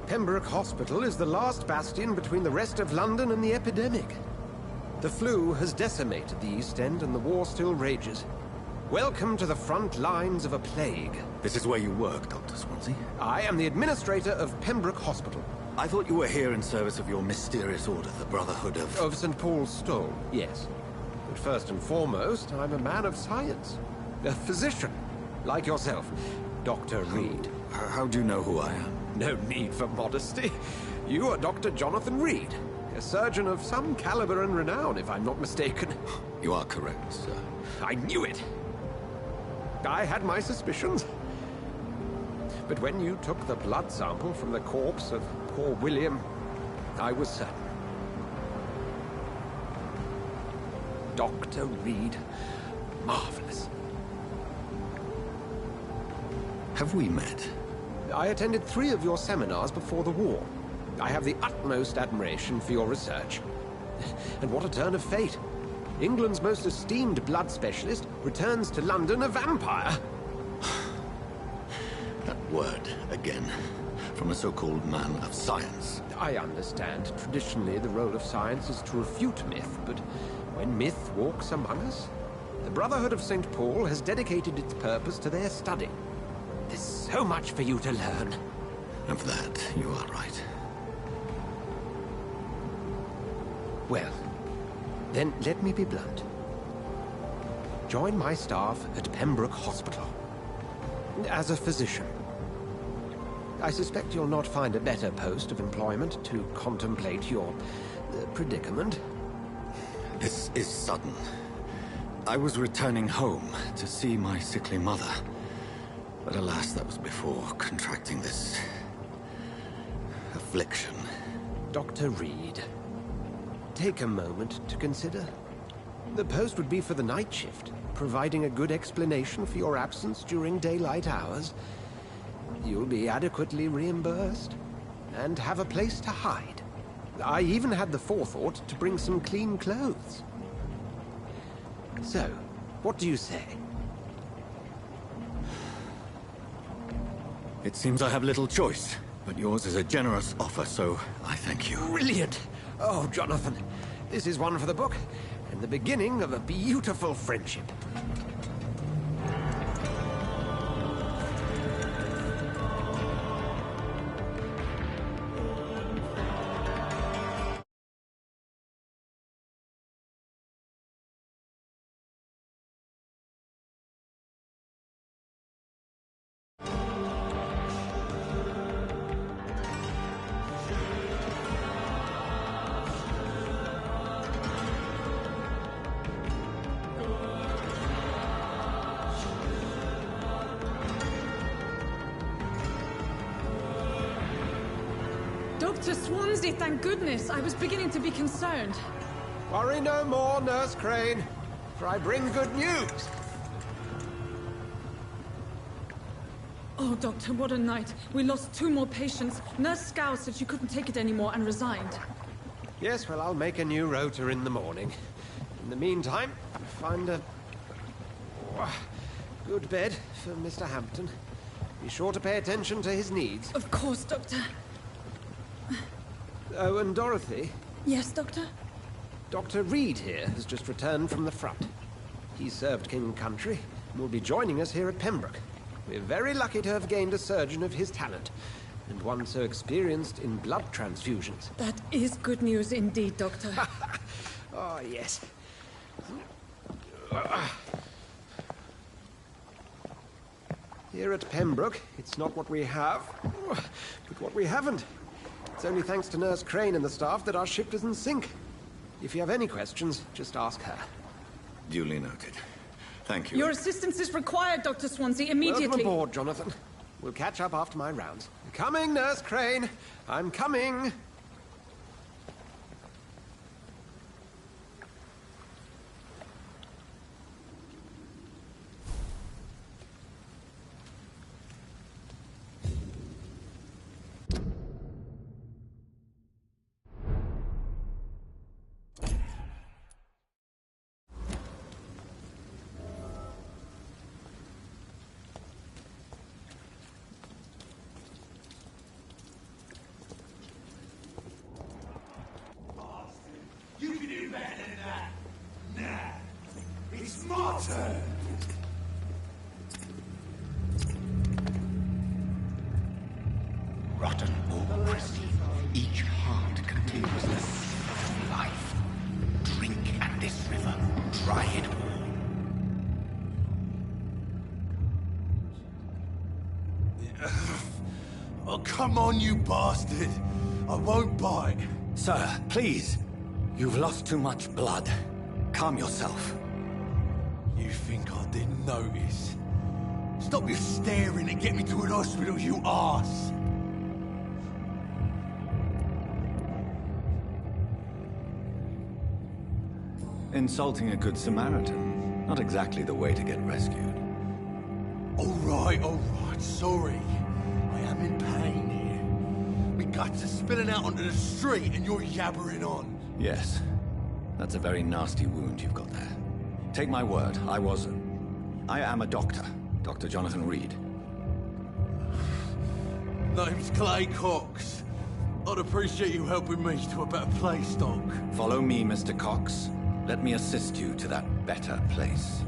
Pembroke Hospital is the last bastion between the rest of London and the epidemic. The flu has decimated the East End and the war still rages. Welcome to the front lines of a plague. This is where you work, Dr. Swansea? I am the administrator of Pembroke Hospital. I thought you were here in service of your mysterious order, the Brotherhood of... Of St. Paul's Stole, yes. But first and foremost, I'm a man of science. A physician, like yourself, Dr. Reed. How do you know who I am? No need for modesty. You are Dr. Jonathan Reed. A surgeon of some caliber and renown, if I'm not mistaken. You are correct, sir. I knew it! I had my suspicions. But when you took the blood sample from the corpse of poor William, I was certain. Dr. Reed. Marvelous. Have we met? I attended 3 of your seminars before the war. I have the utmost admiration for your research. And what a turn of fate. England's most esteemed blood specialist returns to London a vampire. That word, again, from a so-called man of science. I understand. Traditionally, the role of science is to refute myth, but when myth walks among us, the Brotherhood of St. Paul has dedicated its purpose to their study. There's so much for you to learn. Of that, you are right. Well, then let me be blunt. Join my staff at Pembroke Hospital. As a physician. I suspect you'll not find a better post of employment to contemplate your predicament. This is sudden. I was returning home to see my sickly mother. But alas, that was before contracting this... affliction. Dr. Reed, take a moment to consider. The post would be for the night shift, providing a good explanation for your absence during daylight hours. You'll be adequately reimbursed, and have a place to hide. I even had the forethought to bring some clean clothes. So, what do you say? It seems I have little choice, but yours is a generous offer, so I thank you. Brilliant! Oh, Jonathan, this is one for the book, and the beginning of a beautiful friendship. Dr. Swansea, thank goodness. I was beginning to be concerned. Worry no more, Nurse Crane, for I bring good news. Oh, Doctor, what a night. We lost 2 more patients. Nurse Scow said she couldn't take it anymore and resigned. Yes, well, I'll make a new rota in the morning. In the meantime, find a good bed for Mr. Hampton. Be sure to pay attention to his needs. Of course, Doctor. Oh, and Dorothy? Yes, Doctor? Dr. Reed here has just returned from the front. He served King and Country and will be joining us here at Pembroke. We're very lucky to have gained a surgeon of his talent, and one so experienced in blood transfusions. That is good news indeed, Doctor. Oh, yes. Here at Pembroke, it's not what we have, but what we haven't. It's only thanks to Nurse Crane and the staff that our ship doesn't sink. If you have any questions, just ask her. Duly noted. Thank you. Your assistance is required, Dr. Swansea, immediately. Welcome aboard, Jonathan. We'll catch up after my rounds. Coming, Nurse Crane. I'm coming. You can do better than that. Nah, it's my turn. Rotten or pristine, each heart contains the seed of life. Drink at this river, try it all. Oh, come on, you bastard! I won't bite. Sir, please. You've lost too much blood. Calm yourself. You think I didn't notice? Stop your staring and get me to an hospital, you arse! Insulting a good Samaritan. Not exactly the way to get rescued. All right, sorry. I am in pain here. My guts are spilling out onto the street and you're yabbering on. Yes. That's a very nasty wound you've got there. Take my word, I am a doctor. Dr. Jonathan Reed. Name's Clay Cox. I'd appreciate you helping me to a better place, Doc. Follow me, Mr. Cox. Let me assist you to that better place.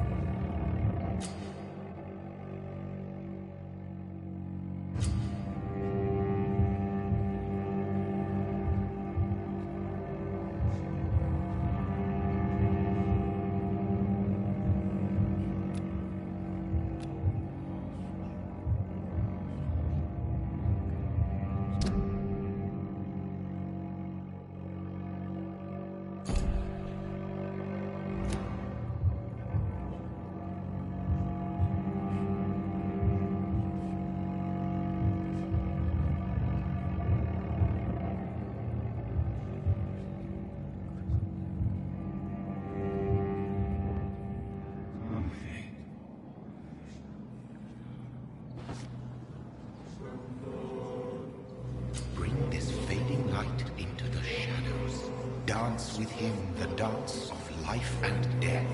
Dance with him the dance of life and death.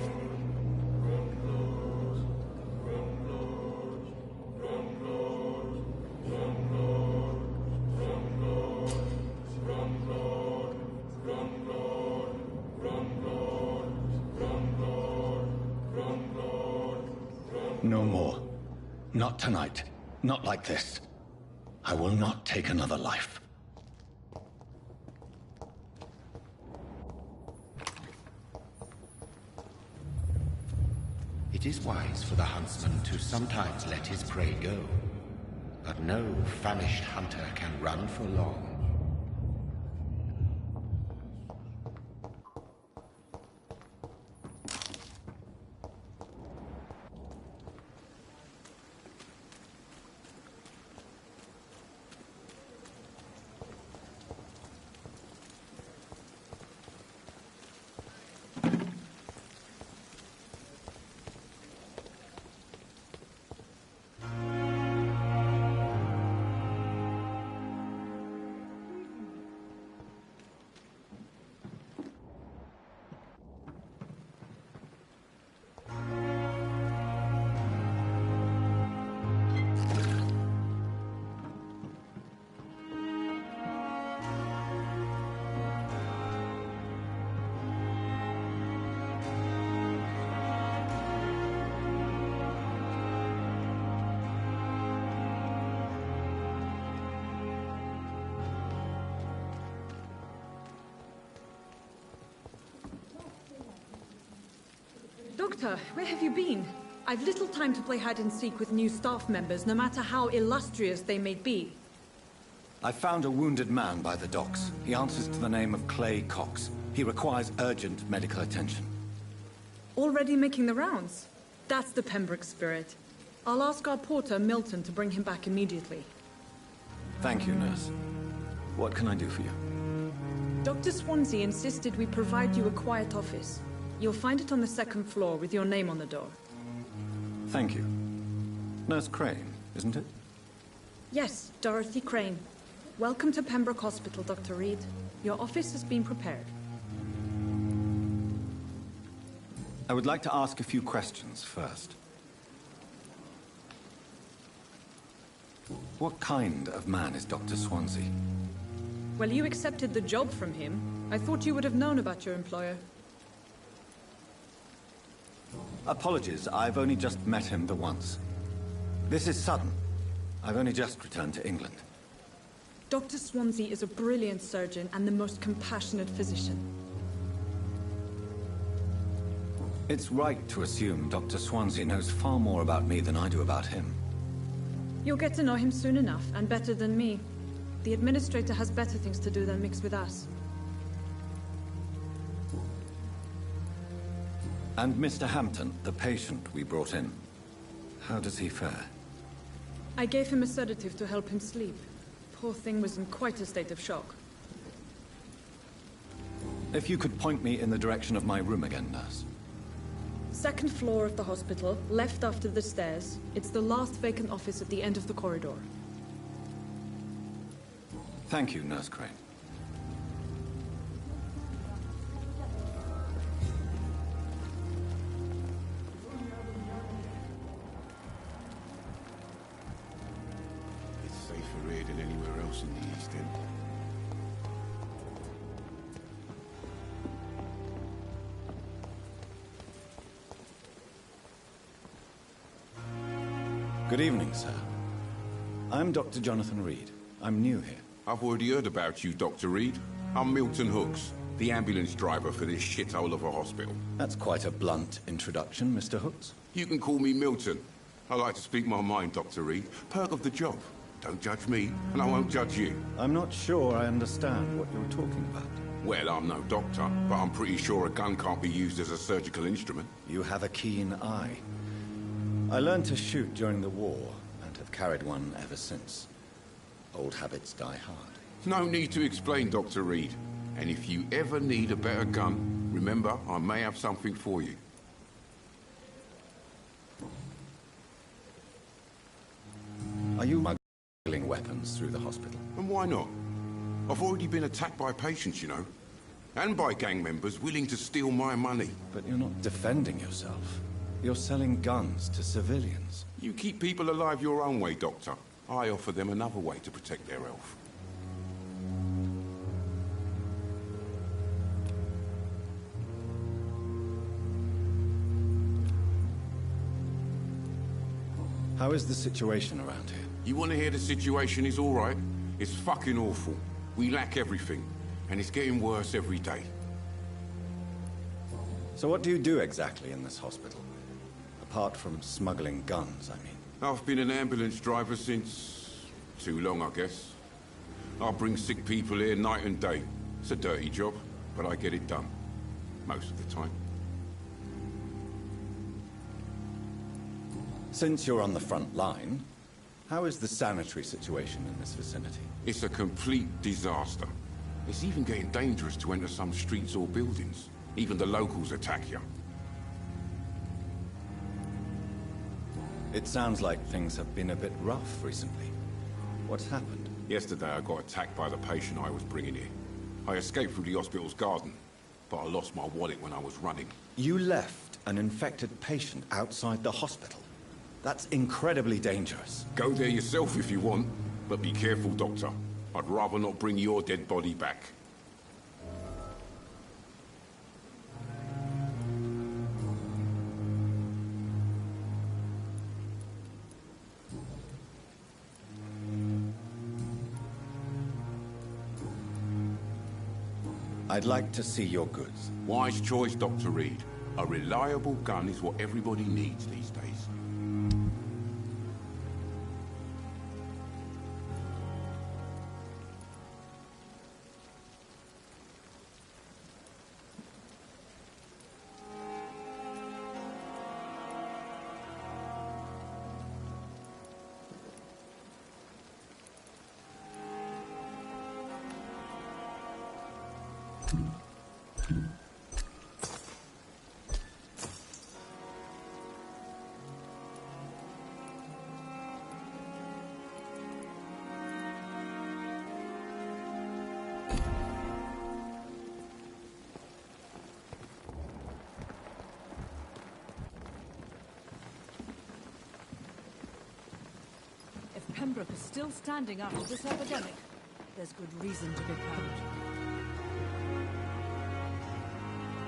No more. Not tonight. Not like this. I will not take another life. It is wise for the huntsman to sometimes let his prey go, but no famished hunter can run for long. Doctor, where have you been? I've little time to play hide and seek with new staff members, no matter how illustrious they may be. I found a wounded man by the docks. He answers to the name of Clay Cox. He requires urgent medical attention. Already making the rounds? That's the Pembroke spirit. I'll ask our porter, Milton, to bring him back immediately. Thank you, nurse. What can I do for you? Dr. Swansea insisted we provide you a quiet office. You'll find it on the second floor with your name on the door. Thank you. Nurse Crane, isn't it? Yes, Dorothy Crane. Welcome to Pembroke Hospital, Dr. Reed. Your office has been prepared. I would like to ask a few questions first. What kind of man is Dr. Swansea? Well, you accepted the job from him. I thought you would have known about your employer. Apologies, I've only just met him the once. This is sudden. I've only just returned to England. Dr. Swansea is a brilliant surgeon and the most compassionate physician. It's right to assume Dr. Swansea knows far more about me than I do about him. You'll get to know him soon enough, and better than me. The administrator has better things to do than mix with us. And Mr. Hampton, the patient we brought in, how does he fare? I gave him a sedative to help him sleep. Poor thing was in quite a state of shock. If you could point me in the direction of my room again, nurse. Second floor of the hospital, left after the stairs. It's the last vacant office at the end of the corridor. Thank you, Nurse Crane. It's safer here than anywhere else in the East End. Good evening, sir. I'm Dr. Jonathan Reed. I'm new here. I've already heard about you, Dr. Reed. I'm Milton Hooks, the ambulance driver for this shithole of a hospital. That's quite a blunt introduction, Mr. Hooks. You can call me Milton. I like to speak my mind, Dr. Reed. Perk of the job. Don't judge me, and I won't judge you. I'm not sure I understand what you're talking about. Well, I'm no doctor, but I'm pretty sure a gun can't be used as a surgical instrument. You have a keen eye. I learned to shoot during the war, and have carried one ever since. Old habits die hard. No need to explain, Dr. Reed. And if you ever need a better gun, remember, I may have something for you. Are you smuggling weapons through the hospital? And why not? I've already been attacked by patients, you know. And by gang members willing to steal my money. But you're not defending yourself. You're selling guns to civilians. You keep people alive your own way, Doctor. I offer them another way to protect their health. How is the situation around here? You want to hear the situation is all right? It's fucking awful. We lack everything, and it's getting worse every day. So what do you do exactly in this hospital? Apart from smuggling guns, I mean. I've been an ambulance driver since... too long, I guess. I bring sick people here night and day. It's a dirty job, but I get it done. Most of the time. Since you're on the front line, how is the sanitary situation in this vicinity? It's a complete disaster. It's even getting dangerous to enter some streets or buildings. Even the locals attack you. It sounds like things have been a bit rough recently. What's happened? Yesterday I got attacked by the patient I was bringing here. I escaped through the hospital's garden, but I lost my wallet when I was running. You left an infected patient outside the hospital? That's incredibly dangerous. Go there yourself if you want, but be careful, Doctor. I'd rather not bring your dead body back. I'd like to see your goods. Wise choice, Dr. Reed. A reliable gun is what everybody needs these days. If Pembroke is still standing after this epidemic, there's good reason to be proud.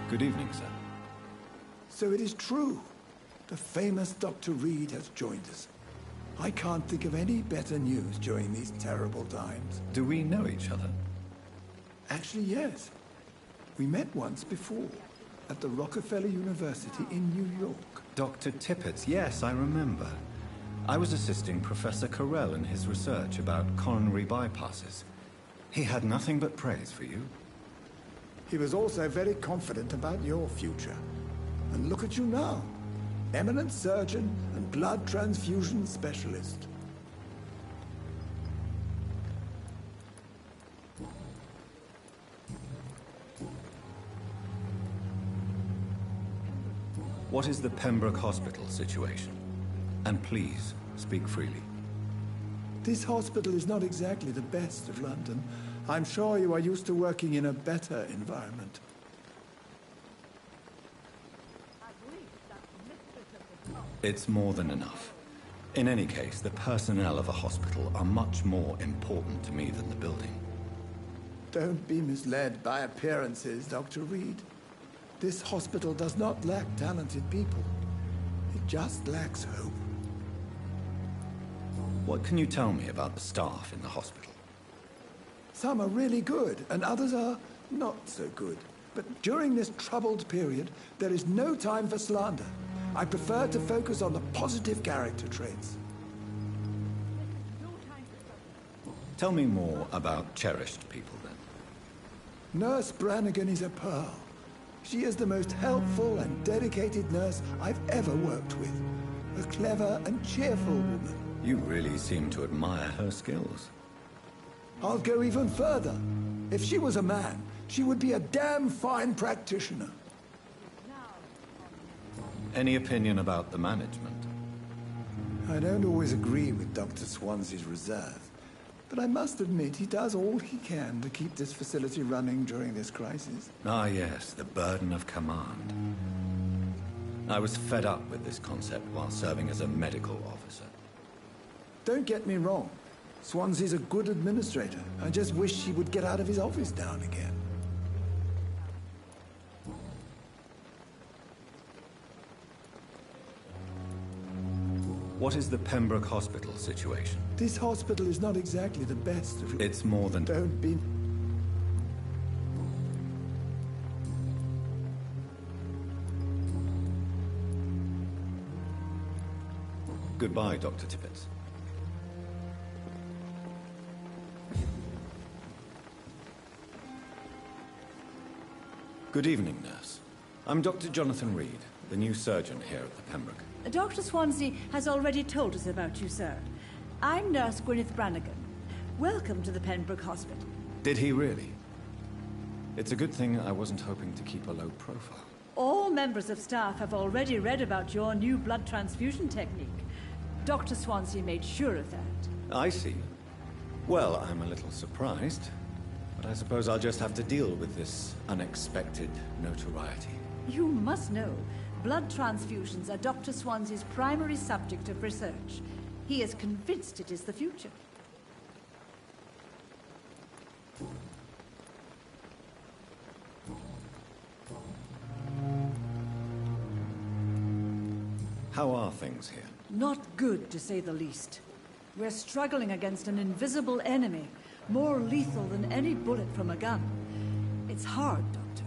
Good evening, sir. So it is true. The famous Dr. Reed has joined us. I can't think of any better news during these terrible times. Do we know each other? Actually, yes. We met once before, at the Rockefeller University in New York. Dr. Tippett, yes, I remember. I was assisting Professor Carell in his research about coronary bypasses. He had nothing but praise for you. He was also very confident about your future. And look at you now. Eminent surgeon and blood transfusion specialist. What is the Pembroke Hospital situation? And please, speak freely. This hospital is not exactly the best of London. I'm sure you are used to working in a better environment. It's more than enough. In any case, the personnel of a hospital are much more important to me than the building. Don't be misled by appearances, Dr. Reed. This hospital does not lack talented people. It just lacks hope. What can you tell me about the staff in the hospital? Some are really good, and others are not so good. But during this troubled period, there is no time for slander. I prefer to focus on the positive character traits. Tell me more about cherished people, then. Nurse Brannigan is a pearl. She is the most helpful and dedicated nurse I've ever worked with. A clever and cheerful woman. You really seem to admire her skills. I'll go even further. If she was a man, she would be a damn fine practitioner. Any opinion about the management? I don't always agree with Dr. Swansea's reserve, but I must admit he does all he can to keep this facility running during this crisis. Ah, yes, the burden of command. I was fed up with this concept while serving as a medical officer. Don't get me wrong. Swansea's a good administrator. I just wish he would get out of his office now and again. What is the Pembroke Hospital situation? This hospital is not exactly the best of... It's more than... Don't be... Goodbye, Dr. Tippett. Good evening, nurse. I'm Dr. Jonathan Reed, the new surgeon here at the Pembroke. Dr. Swansea has already told us about you, sir. I'm Nurse Gwyneth Brannigan. Welcome to the Pembroke Hospital. Did he really? It's a good thing I wasn't hoping to keep a low profile. All members of staff have already read about your new blood transfusion technique. Dr. Swansea made sure of that. I see. Well, I'm a little surprised, but I suppose I'll just have to deal with this unexpected notoriety. You must know, blood transfusions are Dr. Swansea's primary subject of research. He is convinced it is the future. How are things here? Not good, to say the least. We're struggling against an invisible enemy, more lethal than any bullet from a gun. It's hard, Doctor.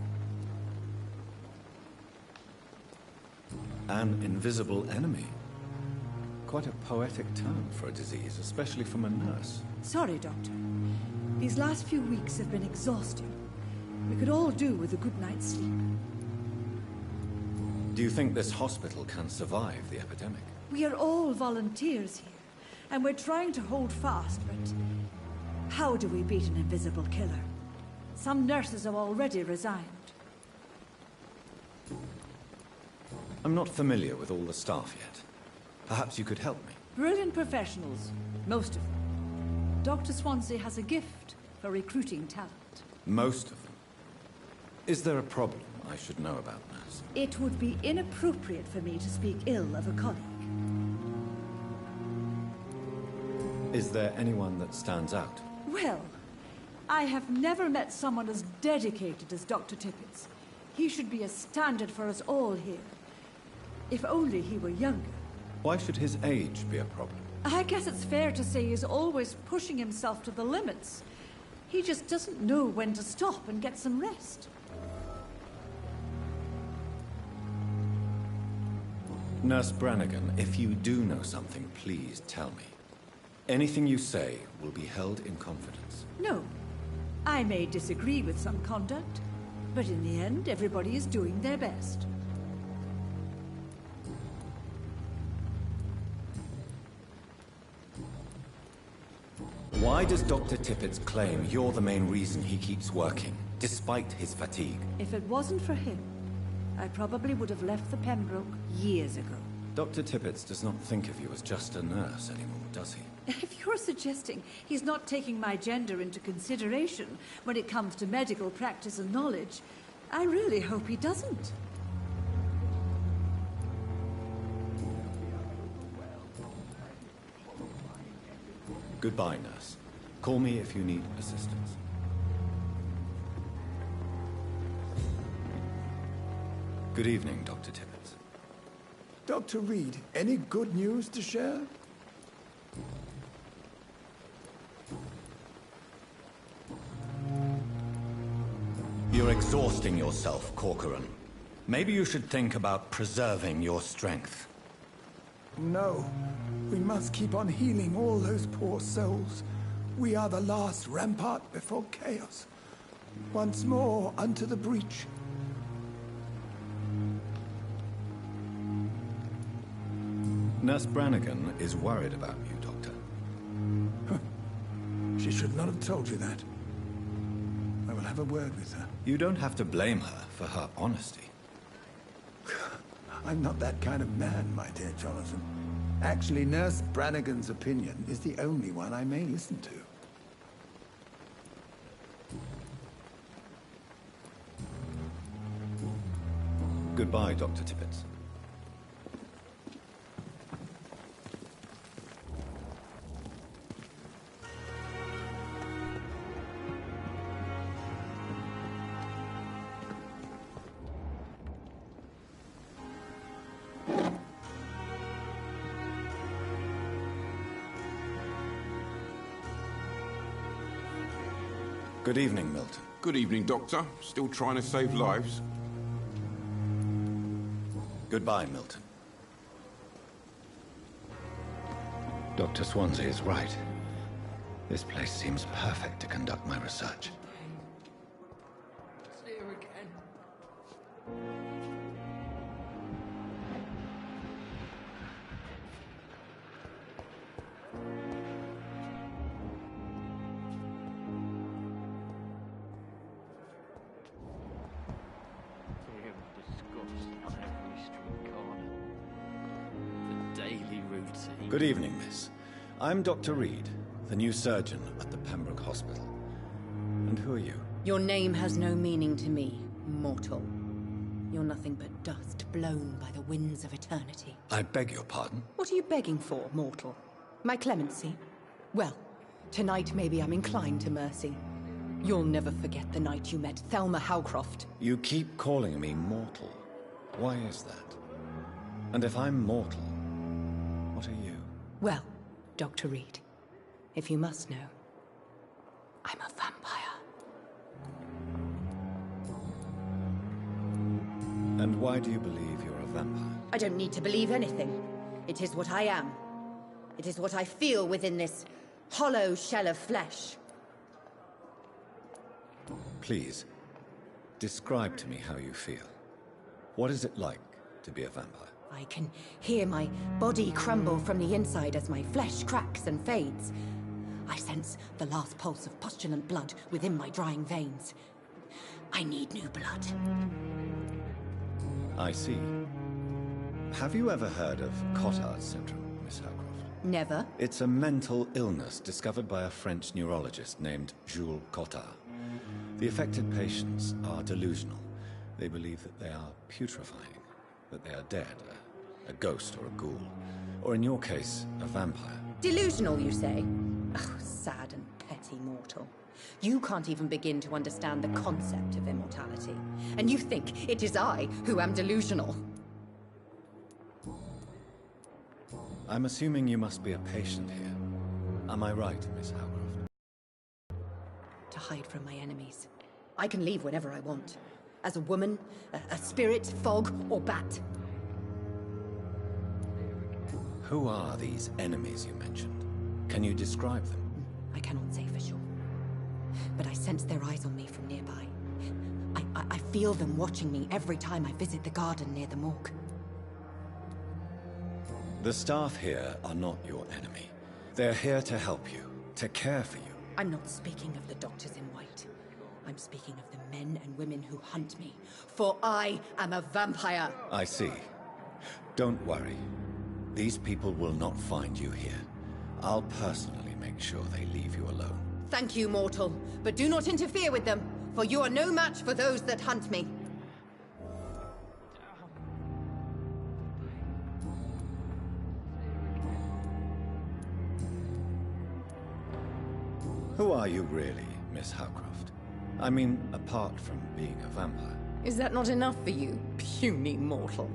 An invisible enemy. Quite a poetic term for a disease, especially from a nurse. Sorry, Doctor. These last few weeks have been exhausting. We could all do with a good night's sleep. Do you think this hospital can survive the epidemic? We are all volunteers here, and we're trying to hold fast, but how do we beat an invisible killer? Some nurses have already resigned. I'm not familiar with all the staff yet. Perhaps you could help me. Brilliant professionals, most of them. Dr. Swansea has a gift for recruiting talent. Most of them. Is there a problem I should know about, nurse? It would be inappropriate for me to speak ill of a colleague. Is there anyone that stands out? Well, I have never met someone as dedicated as Dr. Tippett's. He should be a standard for us all here. If only he were younger. Why should his age be a problem? I guess it's fair to say he's always pushing himself to the limits. He just doesn't know when to stop and get some rest. Nurse Brannigan, if you do know something, please tell me. Anything you say will be held in confidence. No. I may disagree with some conduct, but in the end, everybody is doing their best. Why does Dr. Tippett claim you're the main reason he keeps working, despite his fatigue? If it wasn't for him, I probably would have left the Pembroke years ago. Dr. Tippett does not think of you as just a nurse anymore, does he? If you're suggesting he's not taking my gender into consideration when it comes to medical practice and knowledge, I really hope he doesn't. Goodbye, nurse. Call me if you need assistance. Good evening, Dr. Tippett. Dr. Reed, any good news to share? You're exhausting yourself, Corcoran. Maybe you should think about preserving your strength. No. We must keep on healing all those poor souls. We are the last rampart before chaos. Once more unto the breach. Nurse Brannigan is worried about you, Doctor. She should not have told you that. I will have a word with her. You don't have to blame her for her honesty. I'm not that kind of man, my dear Jonathan. Actually, Nurse Brannigan's opinion is the only one I may listen to. Goodbye, Dr. Tippett. Good evening, Milton. Good evening, Doctor. Still trying to save lives? Goodbye, Milton. Dr. Swansea is right. This place seems perfect to conduct my research. See her again. Good evening, miss. I'm Dr. Reed, the new surgeon at the Pembroke Hospital. And who are you? Your name has no meaning to me, mortal. You're nothing but dust blown by the winds of eternity. I beg your pardon? What are you begging for, mortal? My clemency? Well, tonight maybe I'm inclined to mercy. You'll never forget the night you met Thelma Howcroft. You keep calling me mortal. Why is that? And if I'm mortal, what are you? Well, Dr. Reed, if you must know, I'm a vampire. And why do you believe you're a vampire. I don't need to believe anything. It is what I am. It is what I feel within this hollow shell of flesh. Please, describe to me how you feel. What is it like to be a vampire? I can hear my body crumble from the inside as my flesh cracks and fades. I sense the last pulse of postulant blood within my drying veins. I need new blood. I see. Have you ever heard of Cotard syndrome, Miss Howcroft? Never. It's a mental illness discovered by a French neurologist named Jules Cotard. The affected patients are delusional. They believe that they are putrefying, that they are dead, a ghost or a ghoul, or in your case, a vampire. Delusional, you say? Oh, sad and petty mortal. You can't even begin to understand the concept of immortality. And you think it is I who am delusional. I'm assuming you must be a patient here. Am I right, Miss Howcroft? To hide from my enemies. I can leave whenever I want. As a woman, a spirit, fog, or bat. Who are these enemies you mentioned? Can you describe them? I cannot say for sure. But I sense their eyes on me from nearby. I feel them watching me every time I visit the garden near the morgue. The staff here are not your enemy. They're here to help you, to care for you. I'm not speaking of the doctors in white. I'm speaking of the men and women who hunt me. For I am a vampire. I see. Don't worry. These people will not find you here. I'll personally make sure they leave you alone. Thank you, mortal. But do not interfere with them, for you are no match for those that hunt me. Who are you really, Miss Howcroft? I mean, apart from being a vampire. Is that not enough for you, puny mortal?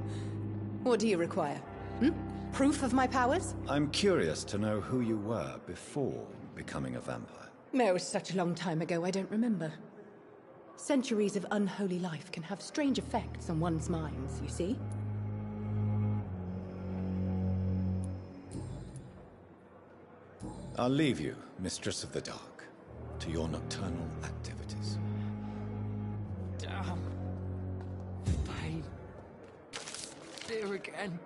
What do you require? Proof of my powers? I'm curious to know who you were before becoming a vampire. No, it was such a long time ago, I don't remember. Centuries of unholy life can have strange effects on one's minds, you see? I'll leave you, Mistress of the Dark, to your nocturnal activities. Damn. Pain. There again.